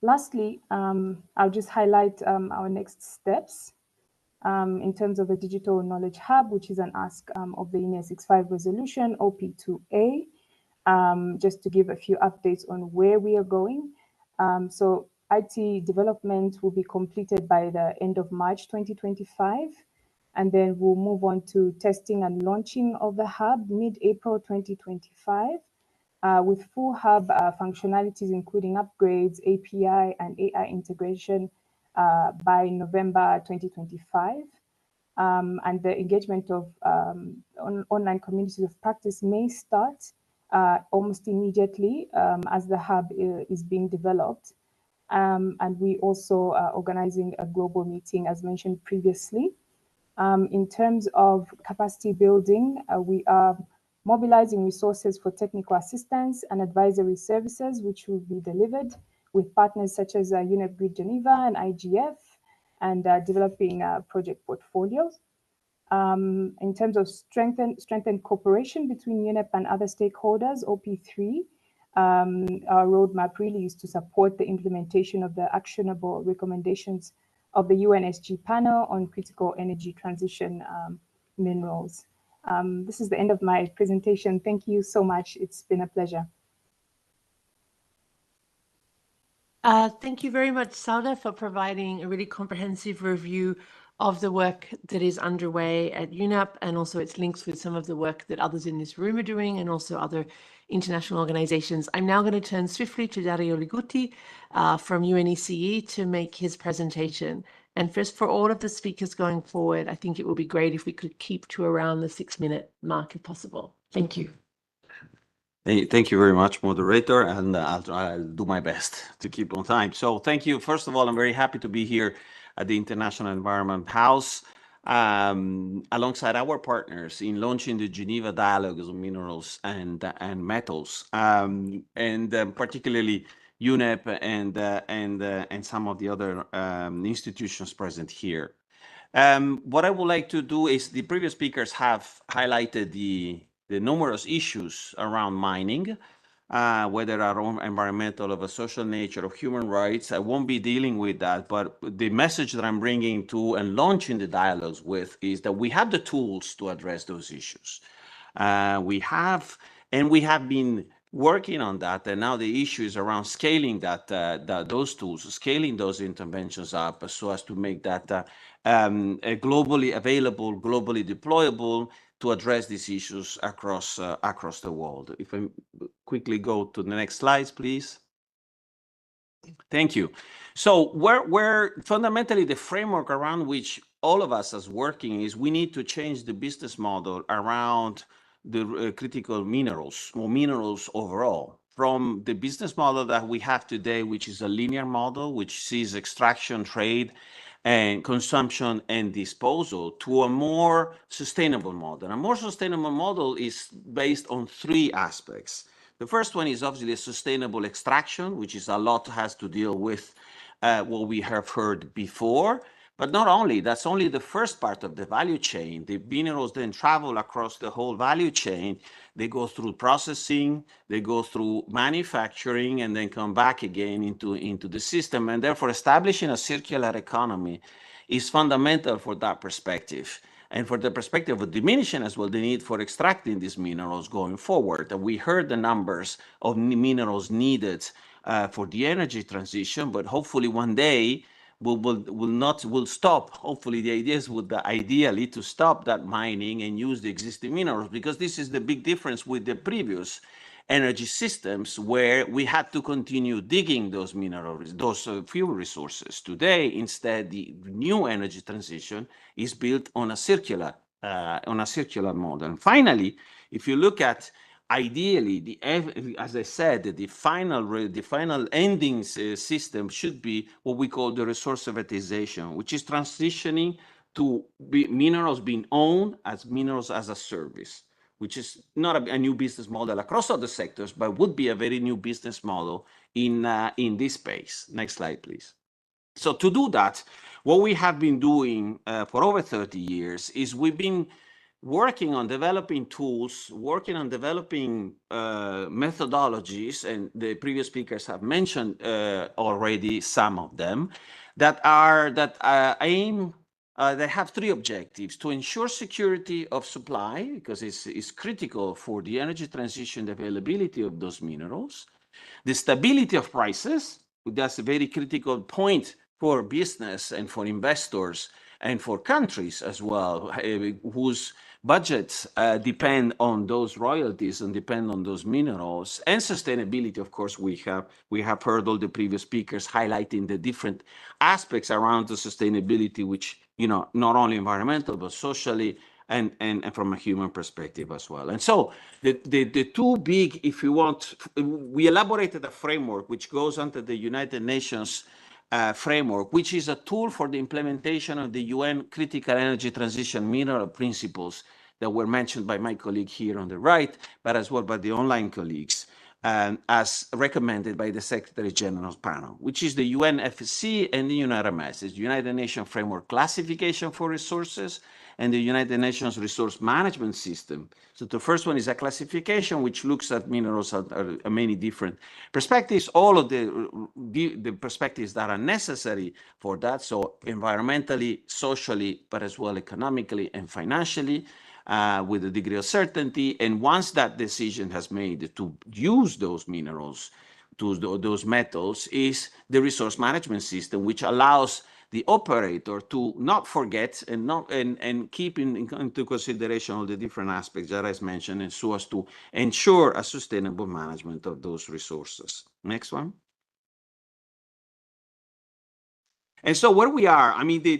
Lastly, I'll just highlight our next steps in terms of the Digital Knowledge Hub, which is an ask of the UNEA 65 resolution, OP2A, just to give a few updates on where we are going. So IT development will be completed by the end of March 2025, and then we'll move on to testing and launching of the hub mid-April 2025, with full hub functionalities, including upgrades, API, and AI integration by November 2025. And the engagement of online communities of practice may start almost immediately as the hub is being developed. And we also are organizing a global meeting, as mentioned previously. In terms of capacity building, we are mobilizing resources for technical assistance and advisory services, which will be delivered with partners such as UNEP GRID-Geneva and IGF, and developing project portfolios. In terms of strengthened cooperation between UNEP and other stakeholders, OP3, our roadmap really is to support the implementation of the actionable recommendations of the UNESG panel on critical energy transition minerals. This is the end of my presentation. Thank you so much. It's been a pleasure. Thank you very much, Sauda, for providing a really comprehensive review of the work that is underway at UNEP, and also its links with some of the work that others in this room are doing, and also other international organizations. I'm now going to turn swiftly to Dario Ligutti from UNECE to make his presentation. And first, for all of the speakers going forward, I think it would be great if we could keep to around the 6-minute mark if possible. Thank you. Thank you very much, moderator, and I'll do my best to keep on time. So thank you. First of all, I'm very happy to be here at the International Environment House alongside our partners in launching the Geneva Dialogues on Minerals and Metals, and particularly UNEP and some of the other institutions present here. What I would like to do is, the previous speakers have highlighted the numerous issues around mining, whether our own environmental, of a social nature, of human rights. I won't be dealing with that, but the message that I'm bringing to and launching the dialogues with is that we have the tools to address those issues. We have been working on that, and now the issue is around scaling those tools, scaling those interventions up so as to make that globally available, globally deployable to address these issues across the world. If I quickly go to the next slides, please. Thank you. So where fundamentally the framework around which all of us is working is we need to change the business model around the critical minerals or minerals overall, from the business model that we have today, which is a linear model, which sees extraction, trade, and consumption and disposal, to a more sustainable model. A more sustainable model is based on three aspects. The first one is obviously sustainable extraction, which is a lot has to deal with what we have heard before. But not only, that's only the first part of the value chain. The minerals then travel across the whole value chain. They go through processing, they go through manufacturing, and then come back again into the system. And therefore, establishing a circular economy is fundamental for that perspective. And for the perspective of diminishing as well the need for extracting these minerals going forward. And we heard the numbers of minerals needed for the energy transition, but hopefully one day will stop. Hopefully the idea is ideally to stop that mining and use the existing minerals, because this is the big difference with the previous energy systems where we had to continue digging those minerals, those fuel resources. Today, instead, the new energy transition is built on a circular model. And finally, if you look at ideally, as I said, the final ending system should be what we call the resource privatization, which is transitioning to minerals being owned as minerals as a service, which is not a new business model across other sectors, but would be a very new business model in this space. Next slide, please. So to do that, what we have been doing for over 30 years is we've been working on developing tools, working on developing methodologies, and the previous speakers have mentioned already some of them, that aim. They have three objectives: to ensure security of supply, because it's critical for the energy transition, the availability of those minerals; the stability of prices, that's a very critical point for business and for investors and for countries as well, whose budgets depend on those royalties and depend on those minerals; and sustainability. Of course, we have heard all the previous speakers highlighting the different aspects around the sustainability, which, you know, not only environmental but socially and from a human perspective as well. And so the two big, if you want, we elaborated a framework which goes under the United Nations framework, which is a tool for the implementation of the UN Critical Energy Transition Mineral Principles that were mentioned by my colleague here on the right, but as well by the online colleagues, as recommended by the Secretary General's panel, which is the UNFC and the UNRMS, is United Nations Framework Classification for Resources and the United Nations Resource Management System. So the first one is a classification which looks at minerals at many different perspectives, all of the perspectives that are necessary for that, so environmentally, socially, but as well economically and financially, with a degree of certainty. And once that decision has made to use those minerals, those metals, is the resource management system, which allows the operator to not forget and keep into consideration all the different aspects that I mentioned, and so as to ensure a sustainable management of those resources. Next one. And so where we are, I mean, the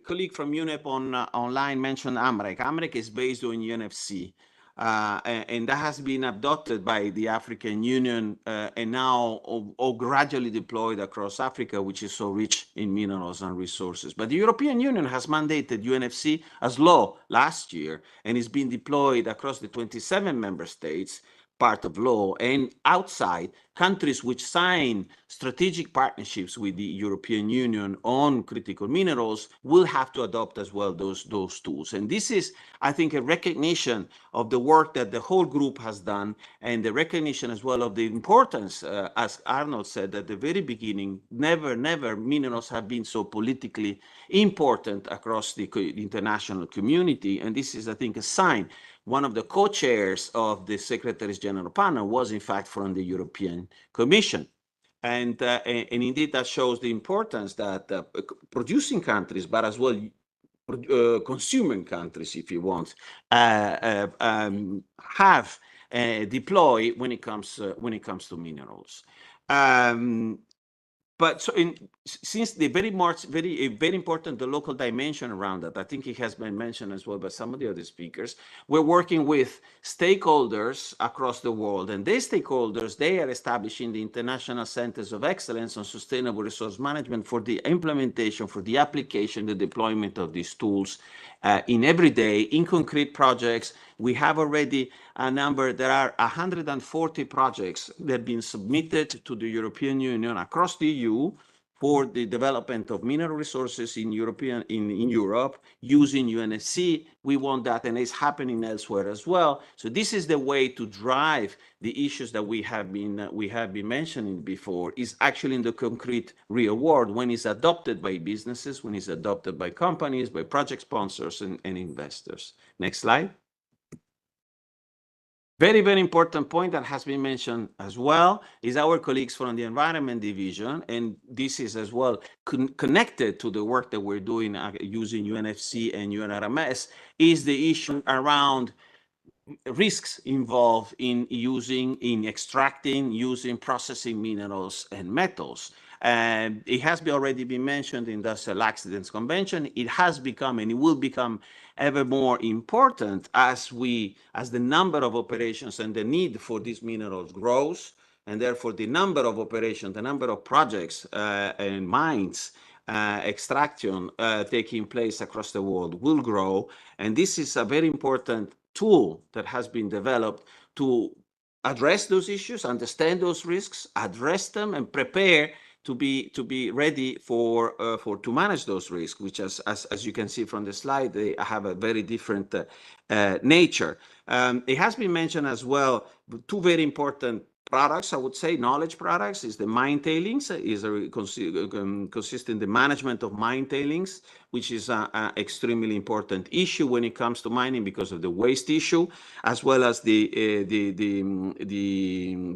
colleague from UNEP online mentioned AMREC. AMREC is based on UNFC. And that has been adopted by the African Union and now all gradually deployed across Africa, which is so rich in minerals and resources. But the European Union has mandated UNFC as law last year, and it's been deployed across the 27 member states, part of law, and outside countries which sign strategic partnerships with the European Union on critical minerals will have to adopt as well those tools. And this is, I think, a recognition of the work that the whole group has done, and the recognition as well of the importance, as Arnold said at the very beginning, never minerals have been so politically important across the international community. And this is, I think, a sign one of the co-chairs of the Secretaries General panel was in fact from the European Commission. And indeed that shows the importance that producing countries, but as well consuming countries, if you want, have deploy when it comes to minerals. But so since the very important the local dimension around that, I think it has been mentioned as well by some of the other speakers, we're working with stakeholders across the world, and these stakeholders, they are establishing the international centers of excellence on sustainable resource management for the implementation, for the application, the deployment of these tools in everyday, in concrete projects. We have already a number, there are 140 projects that have been submitted to the European Union across the EU for the development of mineral resources in Europe using UNECE. We want that, and it's happening elsewhere as well. So this is the way to drive the issues that we have been mentioning before, is actually in the concrete real world when it's adopted by businesses, when it's adopted by companies, by project sponsors and investors. Next slide. Very, very important point that has been mentioned as well is our colleagues from the Environment Division, and this is as well connected to the work that we're doing using UNFC and UNRMS, is the issue around risks involved in extracting, using, processing minerals and metals. And it has already been mentioned in the Industrial Accidents Convention. It has become, and it will become ever more important as the number of operations and the need for these minerals grows, and therefore the number of operations, the number of projects and mines extraction taking place across the world will grow. And this is a very important tool that has been developed to address those issues, understand those risks, address them, and prepare to be ready to manage those risks, which as you can see from the slide, they have a very different nature. It has been mentioned as well, two very important products, I would say, knowledge products, is the mine tailings, consist in the management of mine tailings, which is an extremely important issue when it comes to mining because of the waste issue, as well as the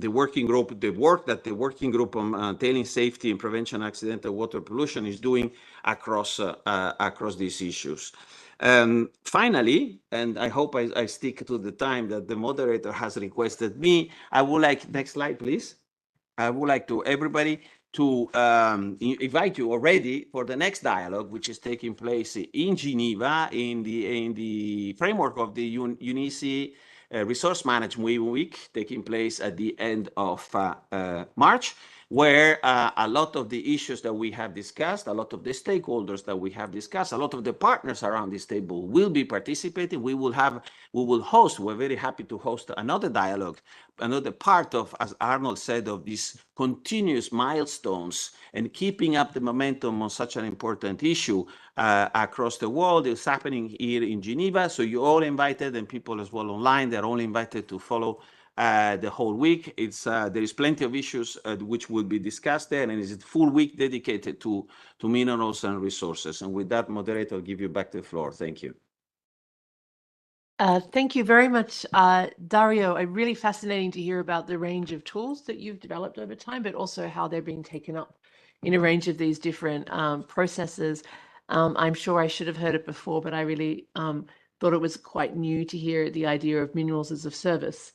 working group, the work that the working group on tailing safety and prevention accidental water pollution is doing across these issues. Finally, and I hope I stick to the time that the moderator has requested me, I would like, next slide, please. I would like to everybody to invite you already for the next dialogue, which is taking place in Geneva in the framework of the UNECE Resource Management Week, taking place at the end of March, where a lot of the issues that we have discussed, a lot of the stakeholders that we have discussed, a lot of the partners around this table will be participating. We're very happy to host another dialogue, another part of, as Arnold said, of these continuous milestones and keeping up the momentum on such an important issue across the world. It's happening here in Geneva. So you're all invited, and people as well online, they're all invited to follow the whole week. There is plenty of issues which will be discussed there, and it's a full week dedicated to minerals and resources. And with that, moderator, I'll give you back the floor. Thank you. Thank you very much, Dario. Really fascinating to hear about the range of tools that you've developed over time, but also how they're being taken up in a range of these different processes. I'm sure I should have heard it before, but I really thought it was quite new to hear the idea of minerals as a service.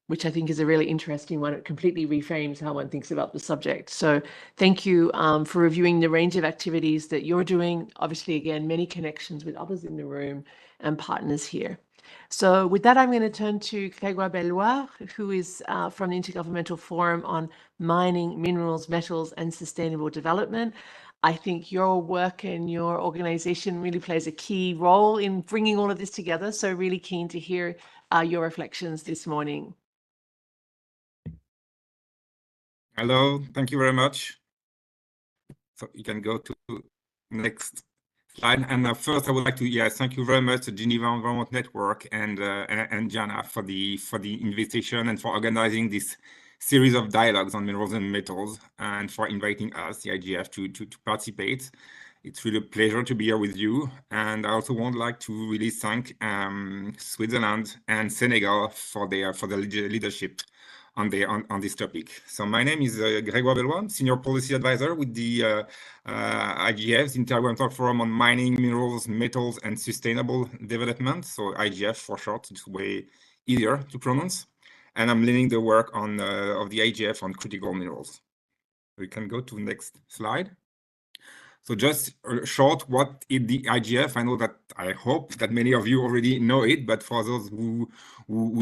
Which I think is a really interesting one. It completely reframes how one thinks about the subject. So thank you for reviewing the range of activities that you're doing. Obviously, again, many connections with others in the room and partners here. So with that, I'm going to turn to Grégoire Belloir, who is from the Intergovernmental Forum on Mining, Minerals, Metals and Sustainable Development. I think your work and your organization really plays a key role in bringing all of this together. So really keen to hear your reflections this morning. Hello, thank you very much. So you can go to next slide. And first, I would like to thank you very much, the Geneva Environment Network and Jana for the invitation and for organizing this series of dialogues on minerals and metals, and for inviting us, the IGF, to participate. It's really a pleasure to be here with you. And I also would like to really thank Switzerland and Senegal for their leadership on this topic. So my name is Grégoire Bellois, Senior Policy Advisor with the IGF, the Intergovernmental Forum on Mining, Minerals, Metals, and Sustainable Development. So IGF for short, it's way easier to pronounce. And I'm leading the work on of the IGF on critical minerals. We can go to the next slide. So just short, what is the IGF? I hope that many of you already know it, but for those who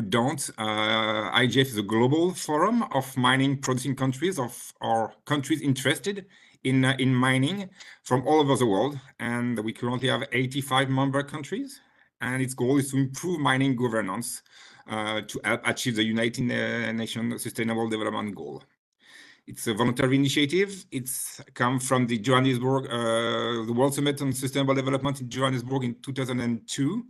don't, IGF is a global forum of mining producing countries or countries interested in mining from all over the world. And we currently have 85 member countries. And its goal is to improve mining governance to help achieve the United Nations Sustainable Development Goal. It's a voluntary initiative. It's come from the Johannesburg, the World Summit on Sustainable Development in Johannesburg in 2002.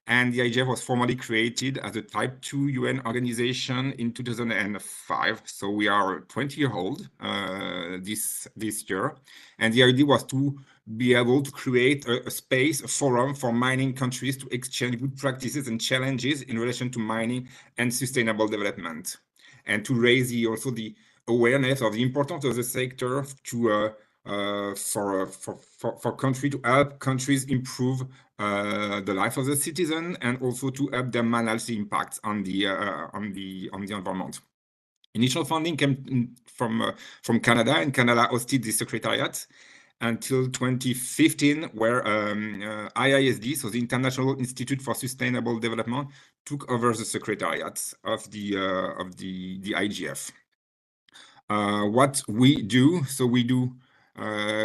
And the IGF was formally created as a Type 2 UN organization in 2005. So we are 20 years old this year. And the idea was to be able to create a space, a forum for mining countries to exchange good practices and challenges in relation to mining and sustainable development. And to raise also the awareness of the importance of the sector to for country to help countries improve the life of the citizen and also to help them manage the impacts on the environment. Initial funding came from Canada, and Canada hosted the secretariat until 2015, where IISD, so the International Institute for Sustainable Development, took over the secretariat of the IGF. What we do,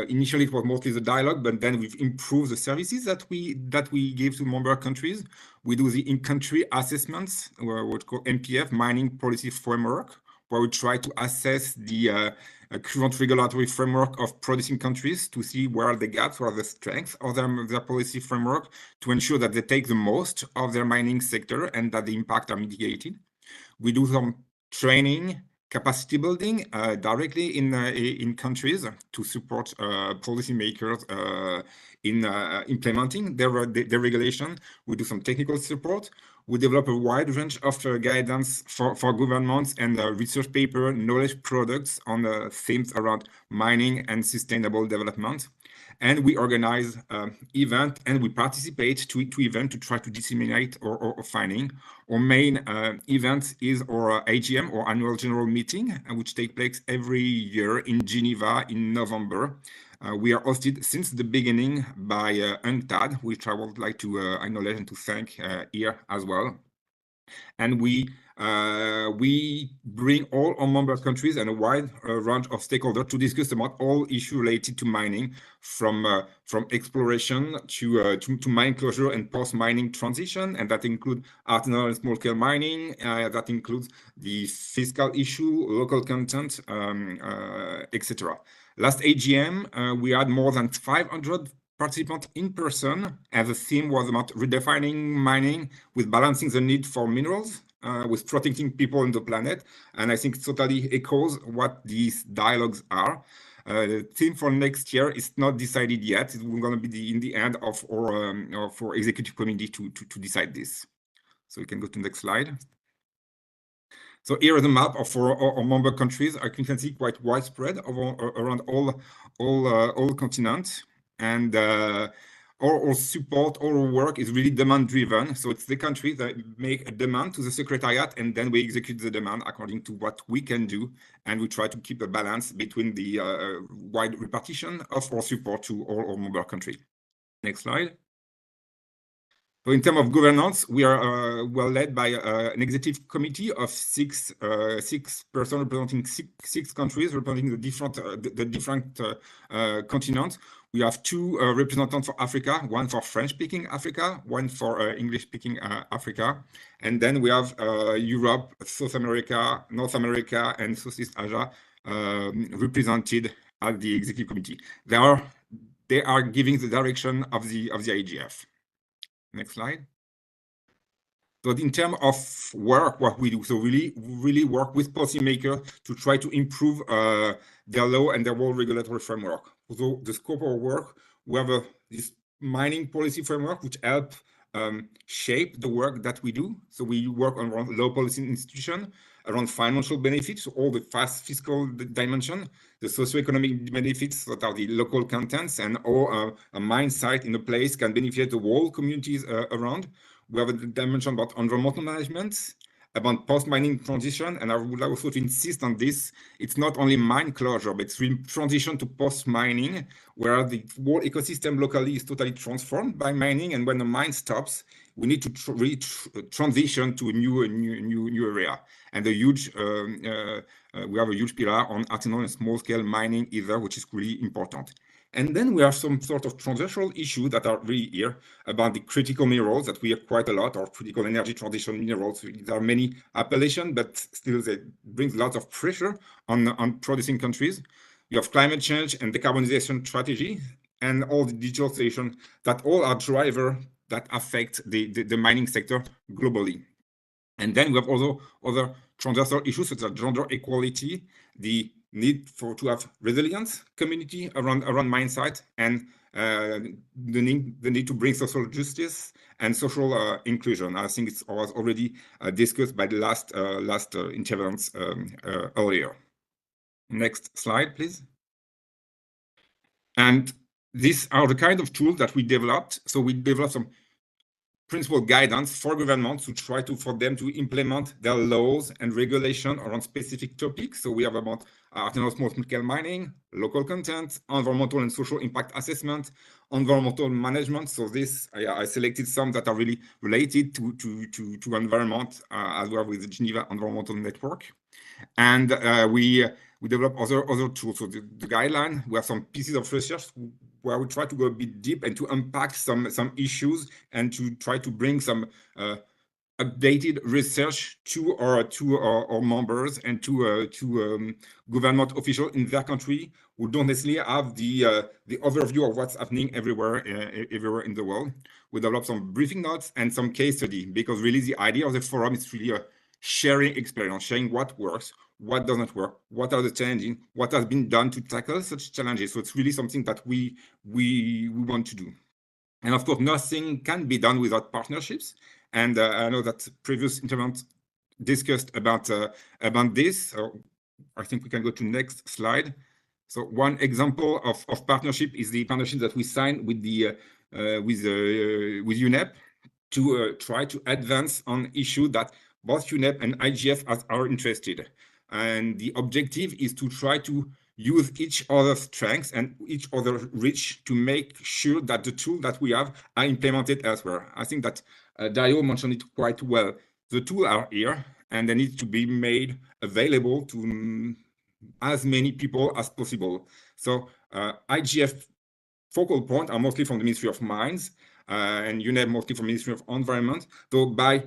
initially it was mostly the dialogue, but then we've improved the services that we give to member countries. We do the in-country assessments, what's called MPF, Mining Policy Framework, where we try to assess the current regulatory framework of producing countries to see where are the gaps, where are the strengths of their policy framework, to ensure that they take the most of their mining sector and that the impact are mitigated. We do some training, capacity building directly in countries to support policymakers in implementing their regulation. We do some technical support. We develop a wide range of guidance for governments and research paper, knowledge products on themes around mining and sustainable development. And we organize events and we participate to events to try to disseminate our finding. Our main event is our AGM, or Annual General Meeting, which takes place every year in Geneva in November. We are hosted since the beginning by UNCTAD, which I would like to acknowledge and to thank here as well. And we bring all our member countries and a wide range of stakeholders to discuss about all issues related to mining, from exploration to mine closure and post-mining transition, and that includes artisanal and small-scale mining. That includes the fiscal issue, local content, etc. Last AGM, we had more than 500 participants in person, and the theme was about redefining mining with balancing the need for minerals with protecting people and the planet. And I think it totally echoes what these dialogues are. The theme for next year is not decided yet. It's going to be in the end of our executive committee to decide this. So we can go to the next slide. So here is a map of our member countries. I can see quite widespread around all continents. And our support, our work is really demand driven. So it's the countries that make a demand to the secretariat, and then we execute the demand according to what we can do. And we try to keep a balance between the wide repartition of our support to all our member countries. Next slide. So in terms of governance, we are well led by an executive committee of six persons representing six countries, representing the different continents. We have two representatives for Africa, one for French-speaking Africa, one for English-speaking Africa. And then we have Europe, South America, North America, and Southeast Asia represented at the executive committee. They are giving the direction of the IGF. Next slide. So in terms of work, what we do, so really work with policymakers to try to improve their law and their world regulatory framework. So the scope of work, we have this mining policy framework which help shape the work that we do. So we work on low policy institution, around financial benefits, so all the fast fiscal dimension, the socioeconomic benefits that are the local contents, and all a mine site in a place can benefit the whole communities around. We have a dimension about environmental management, about post-mining transition, and I would like also to insist on this. It's not only mine closure, but it's really transition to post-mining, where the whole ecosystem locally is totally transformed by mining, and when the mine stops, we need to transition to a new area. And we have a huge pillar on artisanal and small-scale mining either, which is really important. And then we have some sort of transversal issues that are really here about the critical minerals that we have quite a lot, or critical energy transition minerals. There are many appellations, but still they bring lots of pressure on producing countries. You have climate change and decarbonization strategy, and all the digitalization, that all are drivers that affect the mining sector globally. And then we have also other transversal issues such as gender equality, the need to have resilience community around mine site, and the need to bring social justice and social inclusion. I think it was already discussed by the last intervenants earlier. Next slide, please. And these are the kind of tools that we developed. So we developed some principal guidance for governments to try for them to implement their laws and regulation around specific topics. So we have about artisanal small-scale mining, local content, environmental and social impact assessment, environmental management. So this, I selected some that are really related to environment, as well with the Geneva Environmental Network. And we develop other tools. So the guideline, we have some pieces of research where we try to go a bit deep and to unpack some issues and to try to bring some updated research to our members and to government officials in their country who don't necessarily have the overview of what's happening everywhere in the world. We develop some briefing notes and some case study, because really the idea of the forum is really sharing experience, sharing what works, what doesn't work, what are the challenges, what has been done to tackle such challenges. So it's really something that we want to do. And of course, nothing can be done without partnerships. And I know that previous intervenants discussed about this. So I think we can go to next slide. So one example of partnership is the partnership that we signed with UNEP to try to advance on issue that both UNEP and IGF are interested. And the objective is to try to use each other's strengths and each other's reach to make sure that the tools that we have are implemented elsewhere. I think that Dario mentioned it quite well. The tools are here and they need to be made available to as many people as possible. So IGF focal point are mostly from the Ministry of Mines, and UNEP mostly from the Ministry of Environment. So by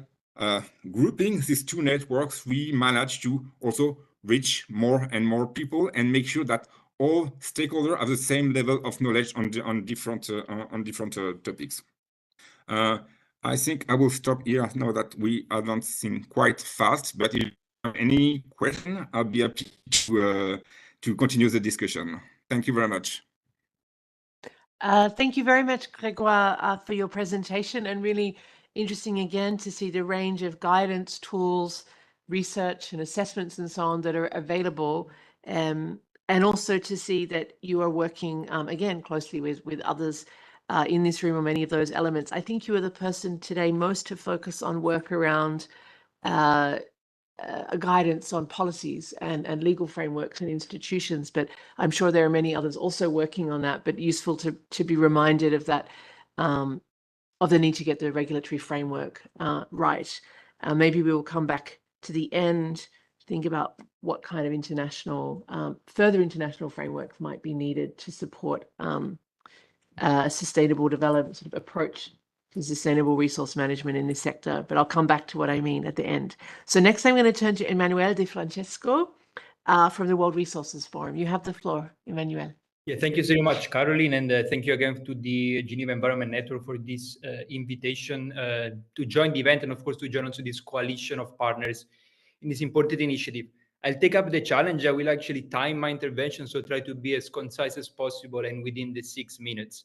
grouping these two networks, we manage to also reach more and more people and make sure that all stakeholders have the same level of knowledge on different topics. I think I will stop here. I know that we are advancing quite fast, but if you have any question, I'll be happy to continue the discussion. Thank you very much. Thank you very much, Grégoire, for your presentation, and really interesting again to see the range of guidance, tools, research and assessments and so on that are available, and also to see that you are working again closely with others in this room on many of those elements. I think you are the person today most to focus on work around guidance on policies and legal frameworks and institutions, but I'm sure there are many others also working on that, but useful to be reminded of that, of the need to get the regulatory framework right. Maybe we will come back to the end, think about what kind of international, further international frameworks might be needed to support a sustainable development sort of approach to sustainable resource management in this sector, but I'll come back to what I mean at the end. So next I'm going to turn to Emanuele De Francesco from the World Resources Forum. You have the floor, Emanuele. Yeah, thank you so much, Caroline, and thank you again to the Geneva Environment Network for this invitation to join the event, and of course to join also this coalition of partners in this important initiative. I'll take up the challenge. I will actually time my intervention, so try to be as concise as possible and within the 6 minutes.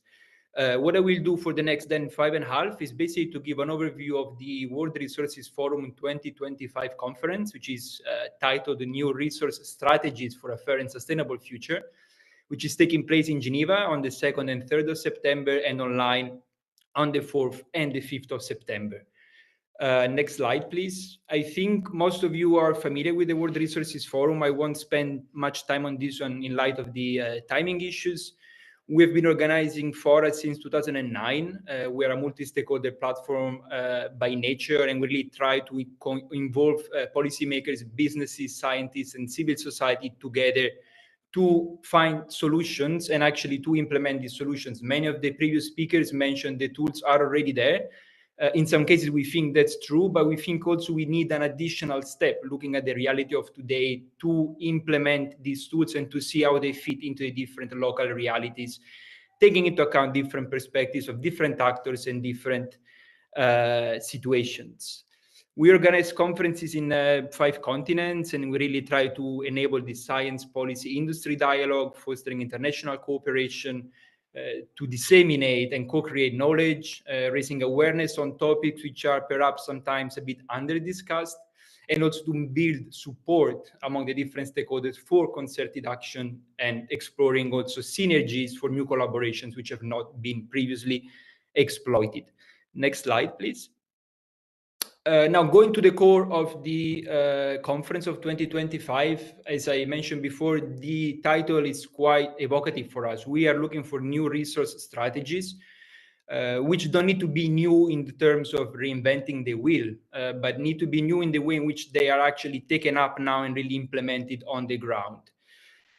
What I will do for the next then 5.5 is basically to give an overview of the World Resources Forum 2025 conference, which is titled The New Resource Strategies for a Fair and Sustainable Future, which is taking place in Geneva on the 2nd and 3rd of September and online on the 4th and the 5th of September. Next slide, please. I think most of you are familiar with the World Resources Forum. I won't spend much time on this one in light of the timing issues. We've been organizing fora since 2009. We are a multi-stakeholder platform by nature, and we really try to involve policymakers, businesses, scientists, and civil society together to find solutions and actually to implement these solutions. Many of the previous speakers mentioned the tools are already there. In some cases, we think that's true, but we think also we need an additional step, looking at the reality of today, to implement these tools and to see how they fit into the different local realities, taking into account different perspectives of different actors and different situations. We organize conferences in 5 continents, and we really try to enable the science policy industry dialogue, fostering international cooperation, to disseminate and co-create knowledge, raising awareness on topics which are perhaps sometimes a bit under-discussed, and also to build support among the different stakeholders for concerted action and exploring also synergies for new collaborations which have not been previously exploited. Next slide, please. Now, going to the core of the conference of 2025, as I mentioned before, the title is quite evocative for us. We are looking for new resource strategies, which don't need to be new in the terms of reinventing the wheel, but need to be new in the way in which they are actually taken up now and really implemented on the ground.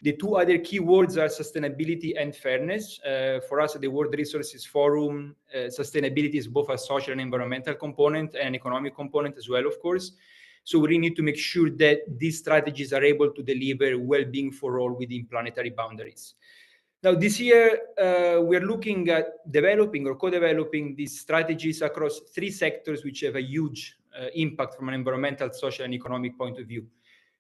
The 2 other key words are sustainability and fairness. For us at the World Resources Forum, sustainability is both a social and environmental component and an economic component as well, of course. So we really need to make sure that these strategies are able to deliver well-being for all within planetary boundaries. Now, this year, we're looking at developing or co-developing these strategies across 3 sectors which have a huge impact from an environmental, social, and economic point of view.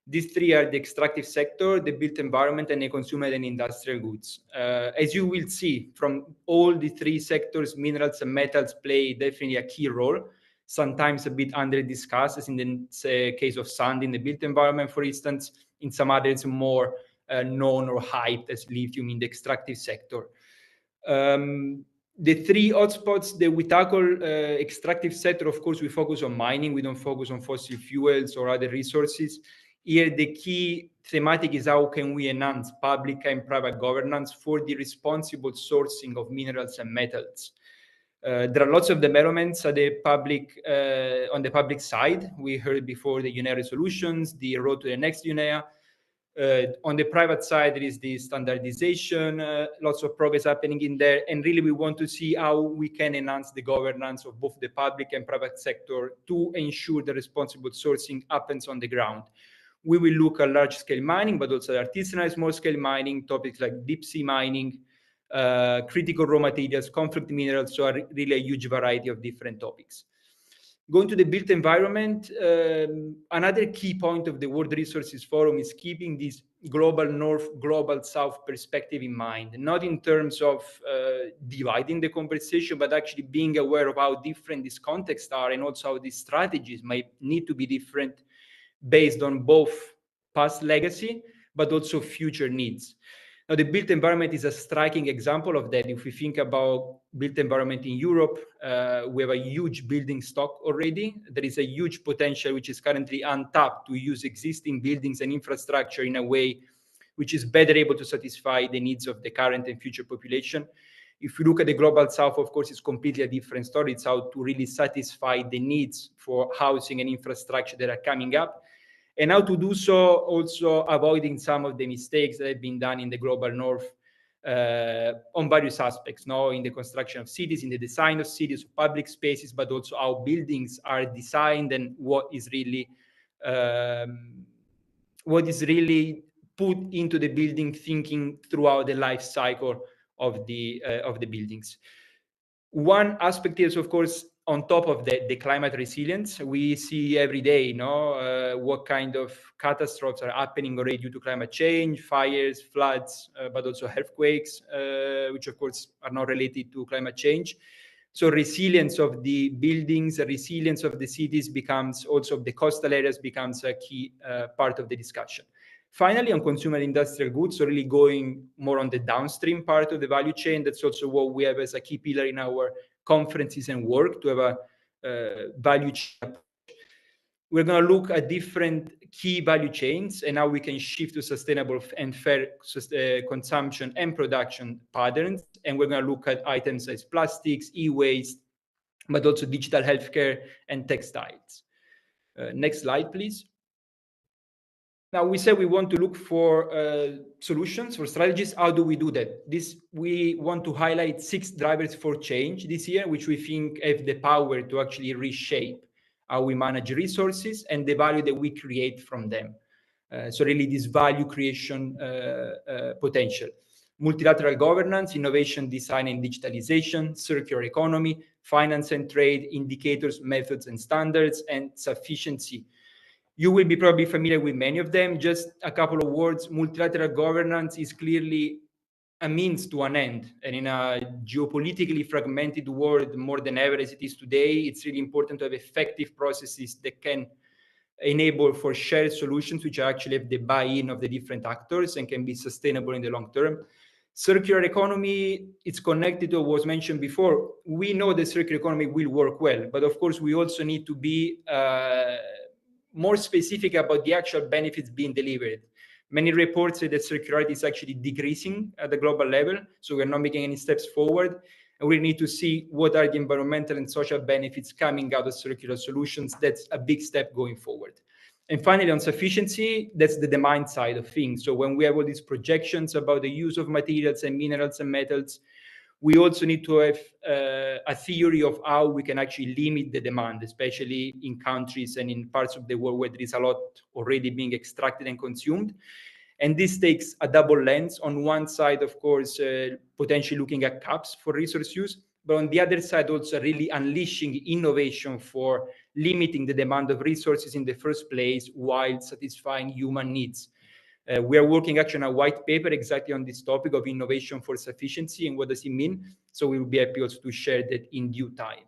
These 3 are the extractive sector, the built environment, and the consumer and industrial goods. As you will see from all the 3 sectors, minerals and metals play definitely a key role, sometimes a bit under-discussed, as in the case of sand in the built environment, for instance. In some others, more known or hyped as lithium in the extractive sector. The 3 hotspots that we tackle, extractive sector, of course, we focus on mining. We don't focus on fossil fuels or other resources. Here, the key thematic is how can we enhance public and private governance for the responsible sourcing of minerals and metals. There are lots of developments at the public, on the public side. We heard before the UNEP resolutions, the road to the next UNEA. On the private side, there is the standardization, lots of progress happening in there. And really, we want to see how we can enhance the governance of both the public and private sector to ensure the responsible sourcing happens on the ground. We will look at large-scale mining, but also artisanal small-scale mining, topics like deep-sea mining, critical raw materials, conflict minerals, so really a huge variety of different topics. Going to the built environment, another key point of the World Resources Forum is keeping this global north, global south perspective in mind, not in terms of dividing the conversation, but actually being aware of how different these contexts are and also how these strategies might need to be different based on both past legacy, but also future needs. Now, the built environment is a striking example of that. If we think about built environment in Europe, we have a huge building stock already. There is a huge potential which is currently untapped to use existing buildings and infrastructure in a way which is better able to satisfy the needs of the current and future population. If you look at the global south, of course, it's completely a different story. It's how to really satisfy the needs for housing and infrastructure that are coming up, and how to do so also avoiding some of the mistakes that have been done in the global north on various aspects, in the construction of cities, in the design of cities, public spaces, but also how buildings are designed and what is really put into the building thinking throughout the life cycle of the buildings. One aspect is, of course, on top of the climate resilience, we see every day, what kind of catastrophes are happening already due to climate change, fires, floods, but also earthquakes, which of course are not related to climate change. So resilience of the buildings, resilience of the cities becomes also the coastal areas becomes a key part of the discussion. Finally, on consumer industrial goods, so really going more on the downstream part of the value chain, that's also what we have as a key pillar in our conferences and work, to have a value chain approach. We're going to look at different key value chains and how we can shift to sustainable and fair consumption and production patterns. And we're going to look at items as plastics, e-waste, but also digital healthcare and textiles. Next slide, please. Now, we said we want to look for solutions, for strategies. How do we do that? We want to highlight 6 drivers for change this year, which we think have the power to actually reshape how we manage resources and the value that we create from them. So really this value creation potential. Multilateral governance, innovation, design and digitalization, circular economy, finance and trade, indicators, methods and standards, and sufficiency. You will be probably familiar with many of them. Just a couple of words. Multilateral governance is clearly a means to an end. And in a geopolitically fragmented world, more than ever as it is today, it's really important to have effective processes that can enable for shared solutions, which actually have the buy-in of the different actors and can be sustainable in the long term. Circular economy, it's connected to what was mentioned before. We know the circular economy will work well, but of course, we also need to be more specific about the actual benefits being delivered. Many reports say that circularity is actually decreasing at the global level, so we're not making any steps forward. And we need to see what are the environmental and social benefits coming out of circular solutions. That's a big step going forward. And finally, on sufficiency, that's the demand side of things. So when we have all these projections about the use of materials and minerals and metals, we also need to have a theory of how we can actually limit the demand, especially in countries and in parts of the world where there is a lot already being extracted and consumed. And this takes a double lens. On one side, of course, potentially looking at caps for resource use, but on the other side, also really unleashing innovation for limiting the demand of resources in the first place while satisfying human needs. We are working actually on a white paper exactly on this topic of innovation for sufficiency and what does it mean. So we will be happy also to share that in due time.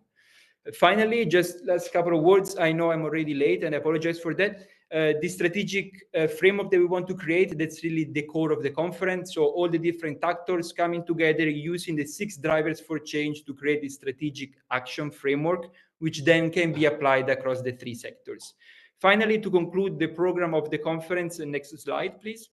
Finally, just last couple of words. I know I'm already late and I apologize for that. The strategic framework that we want to create, that's really the core of the conference. So all the different actors coming together using the 6 drivers for change to create this strategic action framework, which then can be applied across the 3 sectors. Finally, to conclude the program of the conference, next slide, please.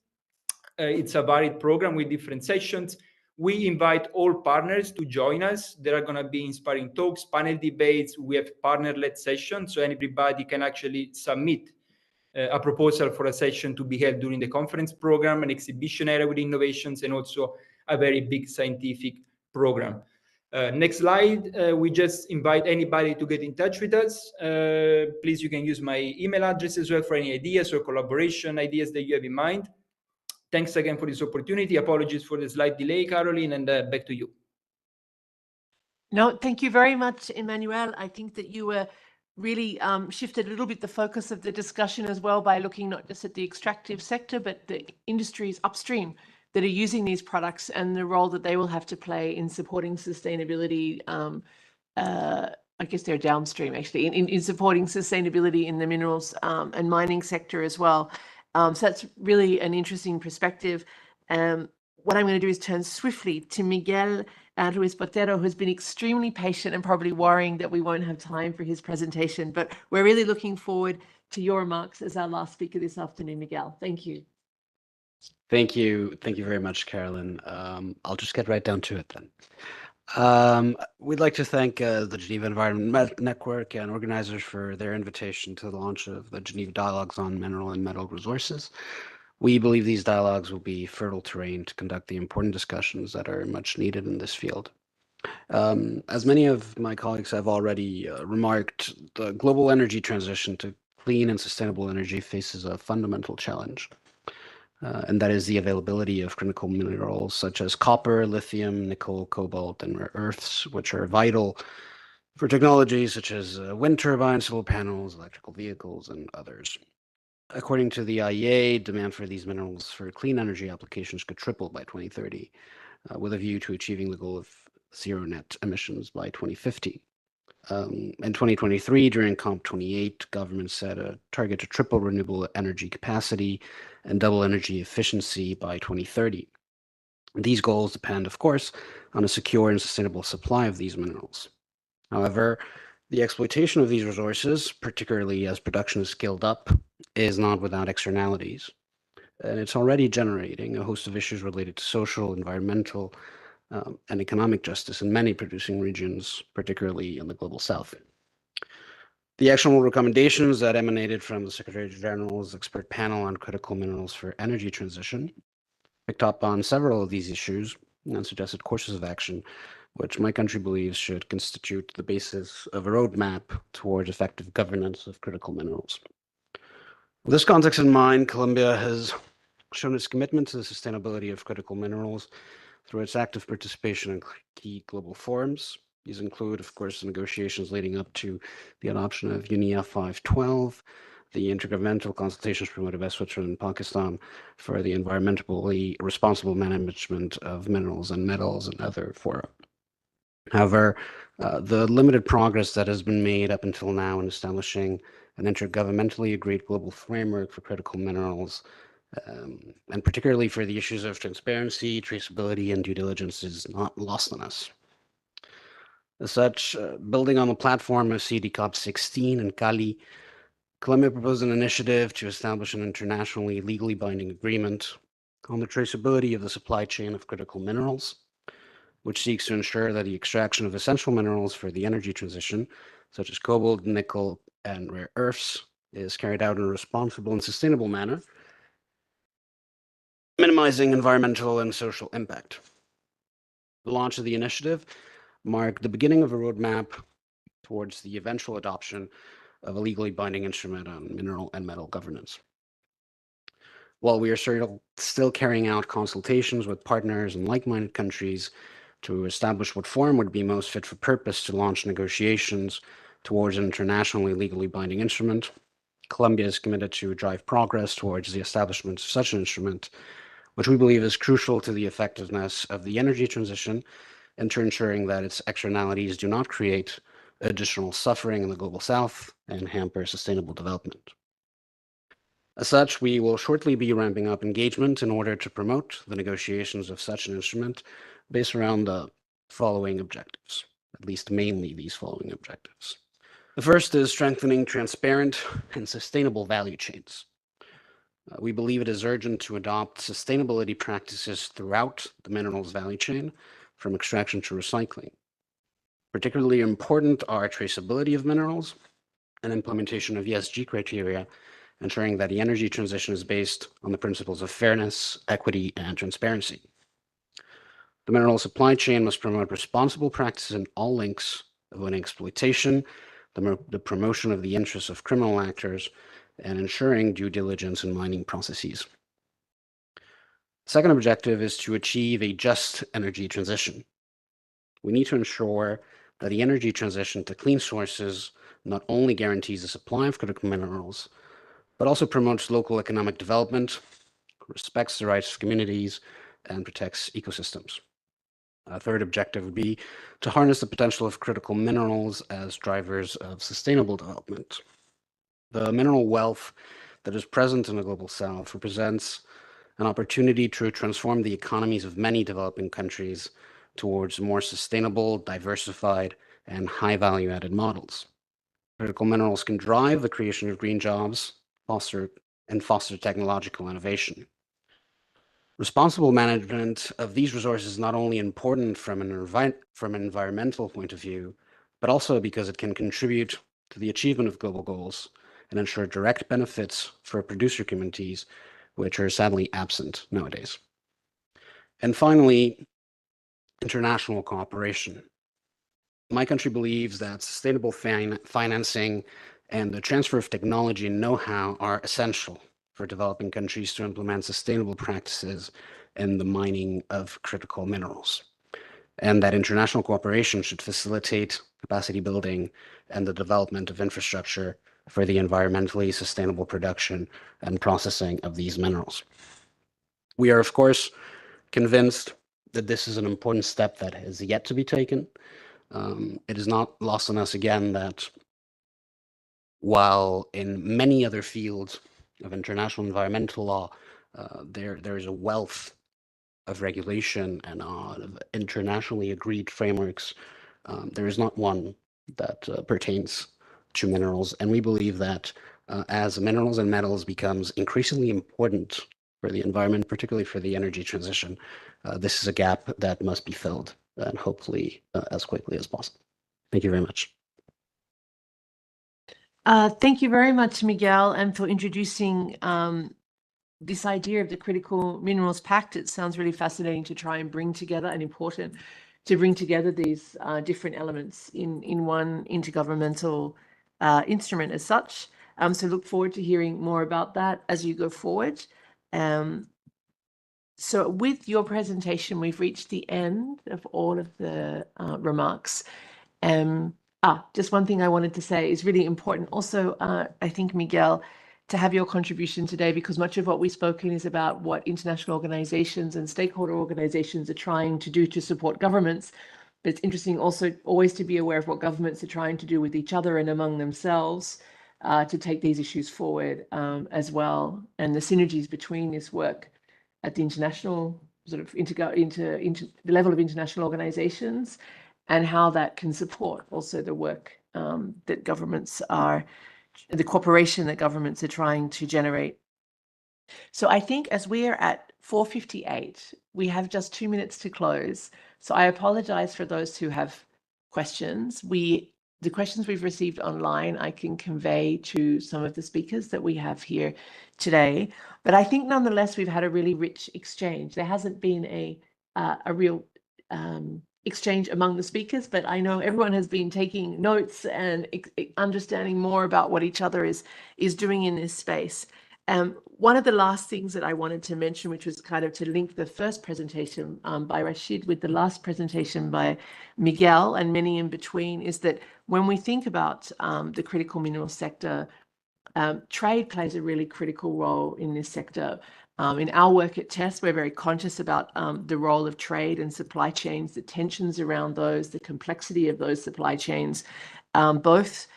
It's a varied program with different sessions. We invite all partners to join us. There are going to be inspiring talks, panel debates. We have partner-led sessions, so everybody can actually submit a proposal for a session to be held during the conference program, an exhibition area with innovations, and also a very big scientific program. Next slide. We just invite anybody to get in touch with us. Please, you can use my email address as well for any ideas or collaboration ideas that you have in mind. Thanks again for this opportunity. Apologies for the slight delay, Caroline, and back to you. No, thank you very much, Emmanuel. I think that you were really shifted a little bit the focus of the discussion as well by looking not just at the extractive sector, but the industries upstream that are using these products and the role that they will have to play in supporting sustainability. I guess they're downstream actually in supporting sustainability in the minerals and mining sector as well. So that's really an interesting perspective. What I'm going to do is turn swiftly to Miguel Ruiz Botero, who's been extremely patient and probably worrying that we won't have time for his presentation, but we're really looking forward to your remarks as our last speaker this afternoon, Miguel. Thank you. Thank you. Thank you very much, Carolyn. I'll just get right down to it then. We'd like to thank the Geneva Environment Network and organizers for their invitation to the launch of the Geneva Dialogues on Mineral and Metal Resources. We believe these dialogues will be fertile terrain to conduct the important discussions that are much needed in this field. As many of my colleagues have already remarked, the global energy transition to clean and sustainable energy faces a fundamental challenge. And that is the availability of critical minerals such as copper, lithium, nickel, cobalt, and rare earths, which are vital for technologies such as wind turbines, solar panels, electrical vehicles, and others. According to the IEA, demand for these minerals for clean energy applications could triple by 2030, with a view to achieving the goal of zero net emissions by 2050. In 2023, during COP28, governments set a target to triple renewable energy capacity and double energy efficiency by 2030. These goals depend, of course, on a secure and sustainable supply of these minerals. However, the exploitation of these resources, particularly as production is scaled up, is not without externalities. And it's already generating a host of issues related to social, environmental, and economic justice in many producing regions, particularly in the global south. The actionable recommendations that emanated from the Secretary General's expert panel on critical minerals for energy transition picked up on several of these issues and suggested courses of action, which my country believes should constitute the basis of a roadmap towards effective governance of critical minerals. With this context in mind, Colombia has shown its commitment to the sustainability of critical minerals through its active participation in key global forums. These include, of course, the negotiations leading up to the adoption of UNEP 512, the intergovernmental consultations promoted by Switzerland and Pakistan for the environmentally responsible management of minerals and metals and other fora. However, the limited progress that has been made up until now in establishing an intergovernmentally agreed global framework for critical minerals, and particularly for the issues of transparency, traceability, and due diligence, is not lost on us. As such, building on the platform of CDCOP 16 in Cali, Colombia proposed an initiative to establish an internationally legally binding agreement on the traceability of the supply chain of critical minerals, which seeks to ensure that the extraction of essential minerals for the energy transition, such as cobalt, nickel, and rare earths, is carried out in a responsible and sustainable manner, minimizing environmental and social impact. The launch of the initiative marked the beginning of a roadmap towards the eventual adoption of a legally binding instrument on mineral and metal governance. While we are still carrying out consultations with partners and like-minded countries to establish what form would be most fit for purpose to launch negotiations towards an internationally legally binding instrument, Colombia is committed to drive progress towards the establishment of such an instrument, which we believe is crucial to the effectiveness of the energy transition and to ensuring that its externalities do not create additional suffering in the global south and hamper sustainable development. As such, we will shortly be ramping up engagement in order to promote the negotiations of such an instrument based around the following objectives, at least mainly these following objectives. The first is strengthening transparent and sustainable value chains. We believe it is urgent to adopt sustainability practices throughout the minerals value chain, from extraction to recycling. Particularly important are traceability of minerals and implementation of ESG criteria, ensuring that the energy transition is based on the principles of fairness, equity, and transparency. The mineral supply chain must promote responsible practices in all links, avoiding exploitation, the promotion of the interests of criminal actors, and ensuring due diligence in mining processes. The second objective is to achieve a just energy transition. We need to ensure that the energy transition to clean sources not only guarantees the supply of critical minerals, but also promotes local economic development, respects the rights of communities, and protects ecosystems. A third objective would be to harness the potential of critical minerals as drivers of sustainable development. The mineral wealth that is present in the global south represents an opportunity to transform the economies of many developing countries towards more sustainable, diversified, and high value-added models. Critical minerals can drive the creation of green jobs, foster technological innovation. Responsible management of these resources is not only important from an environmental point of view, but also because it can contribute to the achievement of global goals and ensure direct benefits for producer communities, which are sadly absent nowadays. And finally, international cooperation. My country believes that sustainable financing and the transfer of technology and know-how are essential for developing countries to implement sustainable practices in the mining of critical minerals, and that international cooperation should facilitate capacity building, and the development of infrastructure for the environmentally sustainable production and processing of these minerals. We are, of course, convinced that this is an important step that has yet to be taken. It is not lost on us again that while in many other fields of international environmental law, there is a wealth of regulation and of internationally agreed frameworks, there is not one that pertains to minerals. And we believe that as minerals and metals becomes increasingly important for the environment, particularly for the energy transition, this is a gap that must be filled, and hopefully as quickly as possible. Thank you very much. Thank you very much, Miguel, and for introducing this idea of the Critical Minerals Pact. It sounds really fascinating to try and bring together, and important to bring together these different elements in one intergovernmental instrument as such. So look forward to hearing more about that as you go forward. So with your presentation, we've reached the end of all of the remarks. Just one thing I wanted to say is really important. Also, I think, Miguel, to have your contribution today, because much of what we've spoken is about what international organizations and stakeholder organizations are trying to do to support governments. But it's interesting also always to be aware of what governments are trying to do with each other and among themselves to take these issues forward as well. And the synergies between this work at the international sort of into the level of international organizations, and how that can support also the work that governments are, the cooperation that governments are trying to generate. So I think as we are at 4:58, we have just 2 minutes to close. So I apologize for those who have questions. The questions we've received online, I can convey to some of the speakers that we have here today. But I think nonetheless, we've had a really rich exchange. There hasn't been a real exchange among the speakers, but I know everyone has been taking notes and understanding more about what each other is doing in this space. One of the last things that I wanted to mention, which was kind of to link the first presentation by Rashid with the last presentation by Miguel and many in between, is that when we think about the critical mineral sector, trade plays a really critical role in this sector. In our work at TESS, we're very conscious about the role of trade and supply chains, the tensions around those, the complexity of those supply chains, both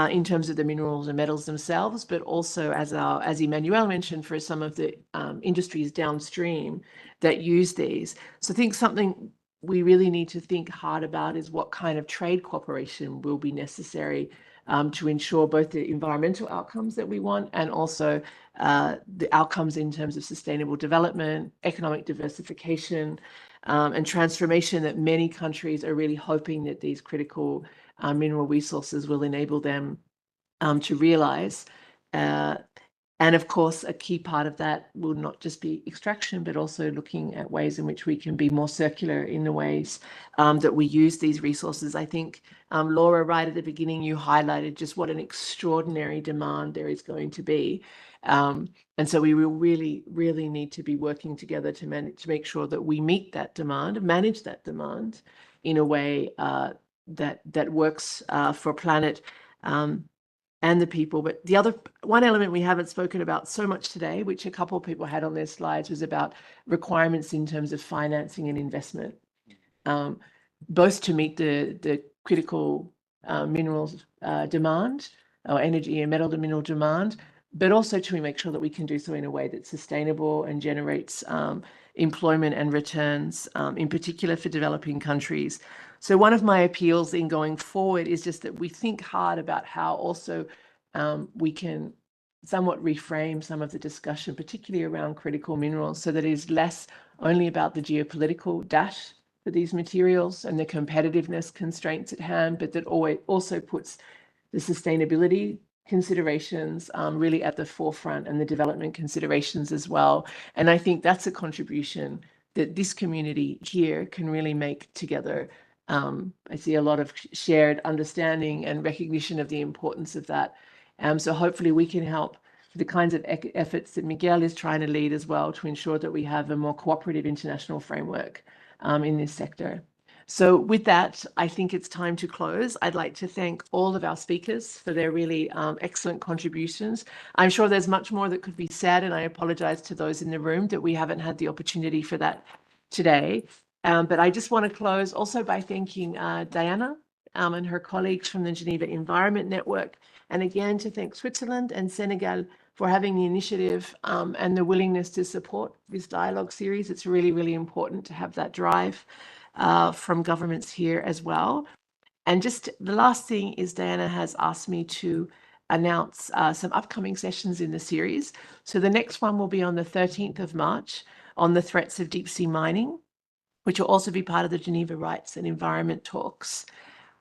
in terms of the minerals and metals themselves, but also, as Emmanuel mentioned, for some of the industries downstream that use these. So I think something we really need to think hard about is what kind of trade cooperation will be necessary to ensure both the environmental outcomes that we want and also the outcomes in terms of sustainable development, economic diversification, and transformation that many countries are really hoping that these critical mineral resources will enable them to realize. And of course, a key part of that will not just be extraction, but also looking at ways in which we can be more circular in the ways that we use these resources. I think, Laura, right at the beginning, you highlighted just what an extraordinary demand there is going to be. And so we will really, really need to be working together to make sure that we meet that demand, manage that demand in a way that works for planet and the people. But the other one element we haven't spoken about so much today, which a couple of people had on their slides, was about requirements in terms of financing and investment, both to meet the critical minerals demand, or energy and metal to mineral demand, but also to make sure that we can do so in a way that's sustainable and generates employment and returns, in particular for developing countries. So one of my appeals in going forward is just that we think hard about how also we can somewhat reframe some of the discussion, particularly around critical minerals, so that it is less only about the geopolitical dash for these materials and the competitiveness constraints at hand, but that also puts the sustainability considerations really at the forefront, and the development considerations as well. And I think that's a contribution that this community here can really make together. I see a lot of shared understanding and recognition of the importance of that. So hopefully we can help the kinds of efforts that Miguel is trying to lead as well, to ensure that we have a more cooperative international framework in this sector. So with that, I think it's time to close. I'd like to thank all of our speakers for their really excellent contributions. I'm sure there's much more that could be said, and I apologize to those in the room that we haven't had the opportunity for that today. But I just want to close also by thanking Diana and her colleagues from the Geneva Environment Network, and again to thank Switzerland and Senegal for having the initiative and the willingness to support this dialogue series. It's really, really important to have that drive from governments here as well. And just the last thing is Diana has asked me to announce some upcoming sessions in the series. So the next one will be on the 13th of March on the threats of deep sea mining, which will also be part of the Geneva Rights and Environment talks.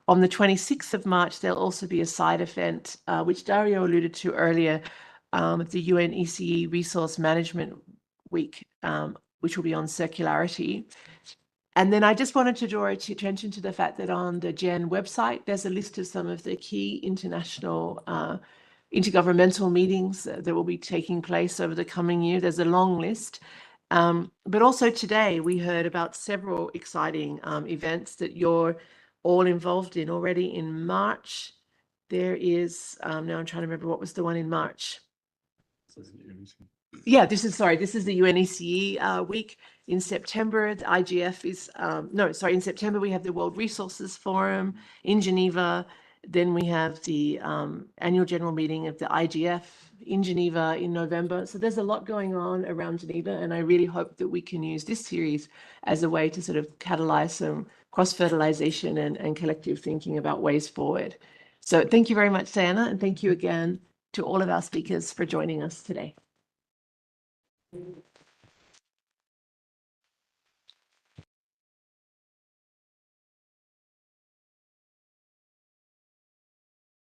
On the 26th of March, there'll also be a side event, which Dario alluded to earlier, the UNECE Resource Management Week, which will be on circularity. And then I just wanted to draw attention to the fact that on the GEN website, there's a list of some of the key international intergovernmental meetings that will be taking place over the coming year. There's a long list. But also today, we heard about several exciting events that you're all involved in already. In March, there is, now I'm trying to remember what was the one in March. Yeah, this is the UNECE week. In September, the IGF is, in September, we have the World Resources Forum in Geneva. Then we have the annual general meeting of the IGF in Geneva in November. So there's a lot going on around Geneva, and I really hope that we can use this series as a way to sort of catalyze some cross-fertilization and collective thinking about ways forward. So thank you very much, Diana, and thank you again to all of our speakers for joining us today.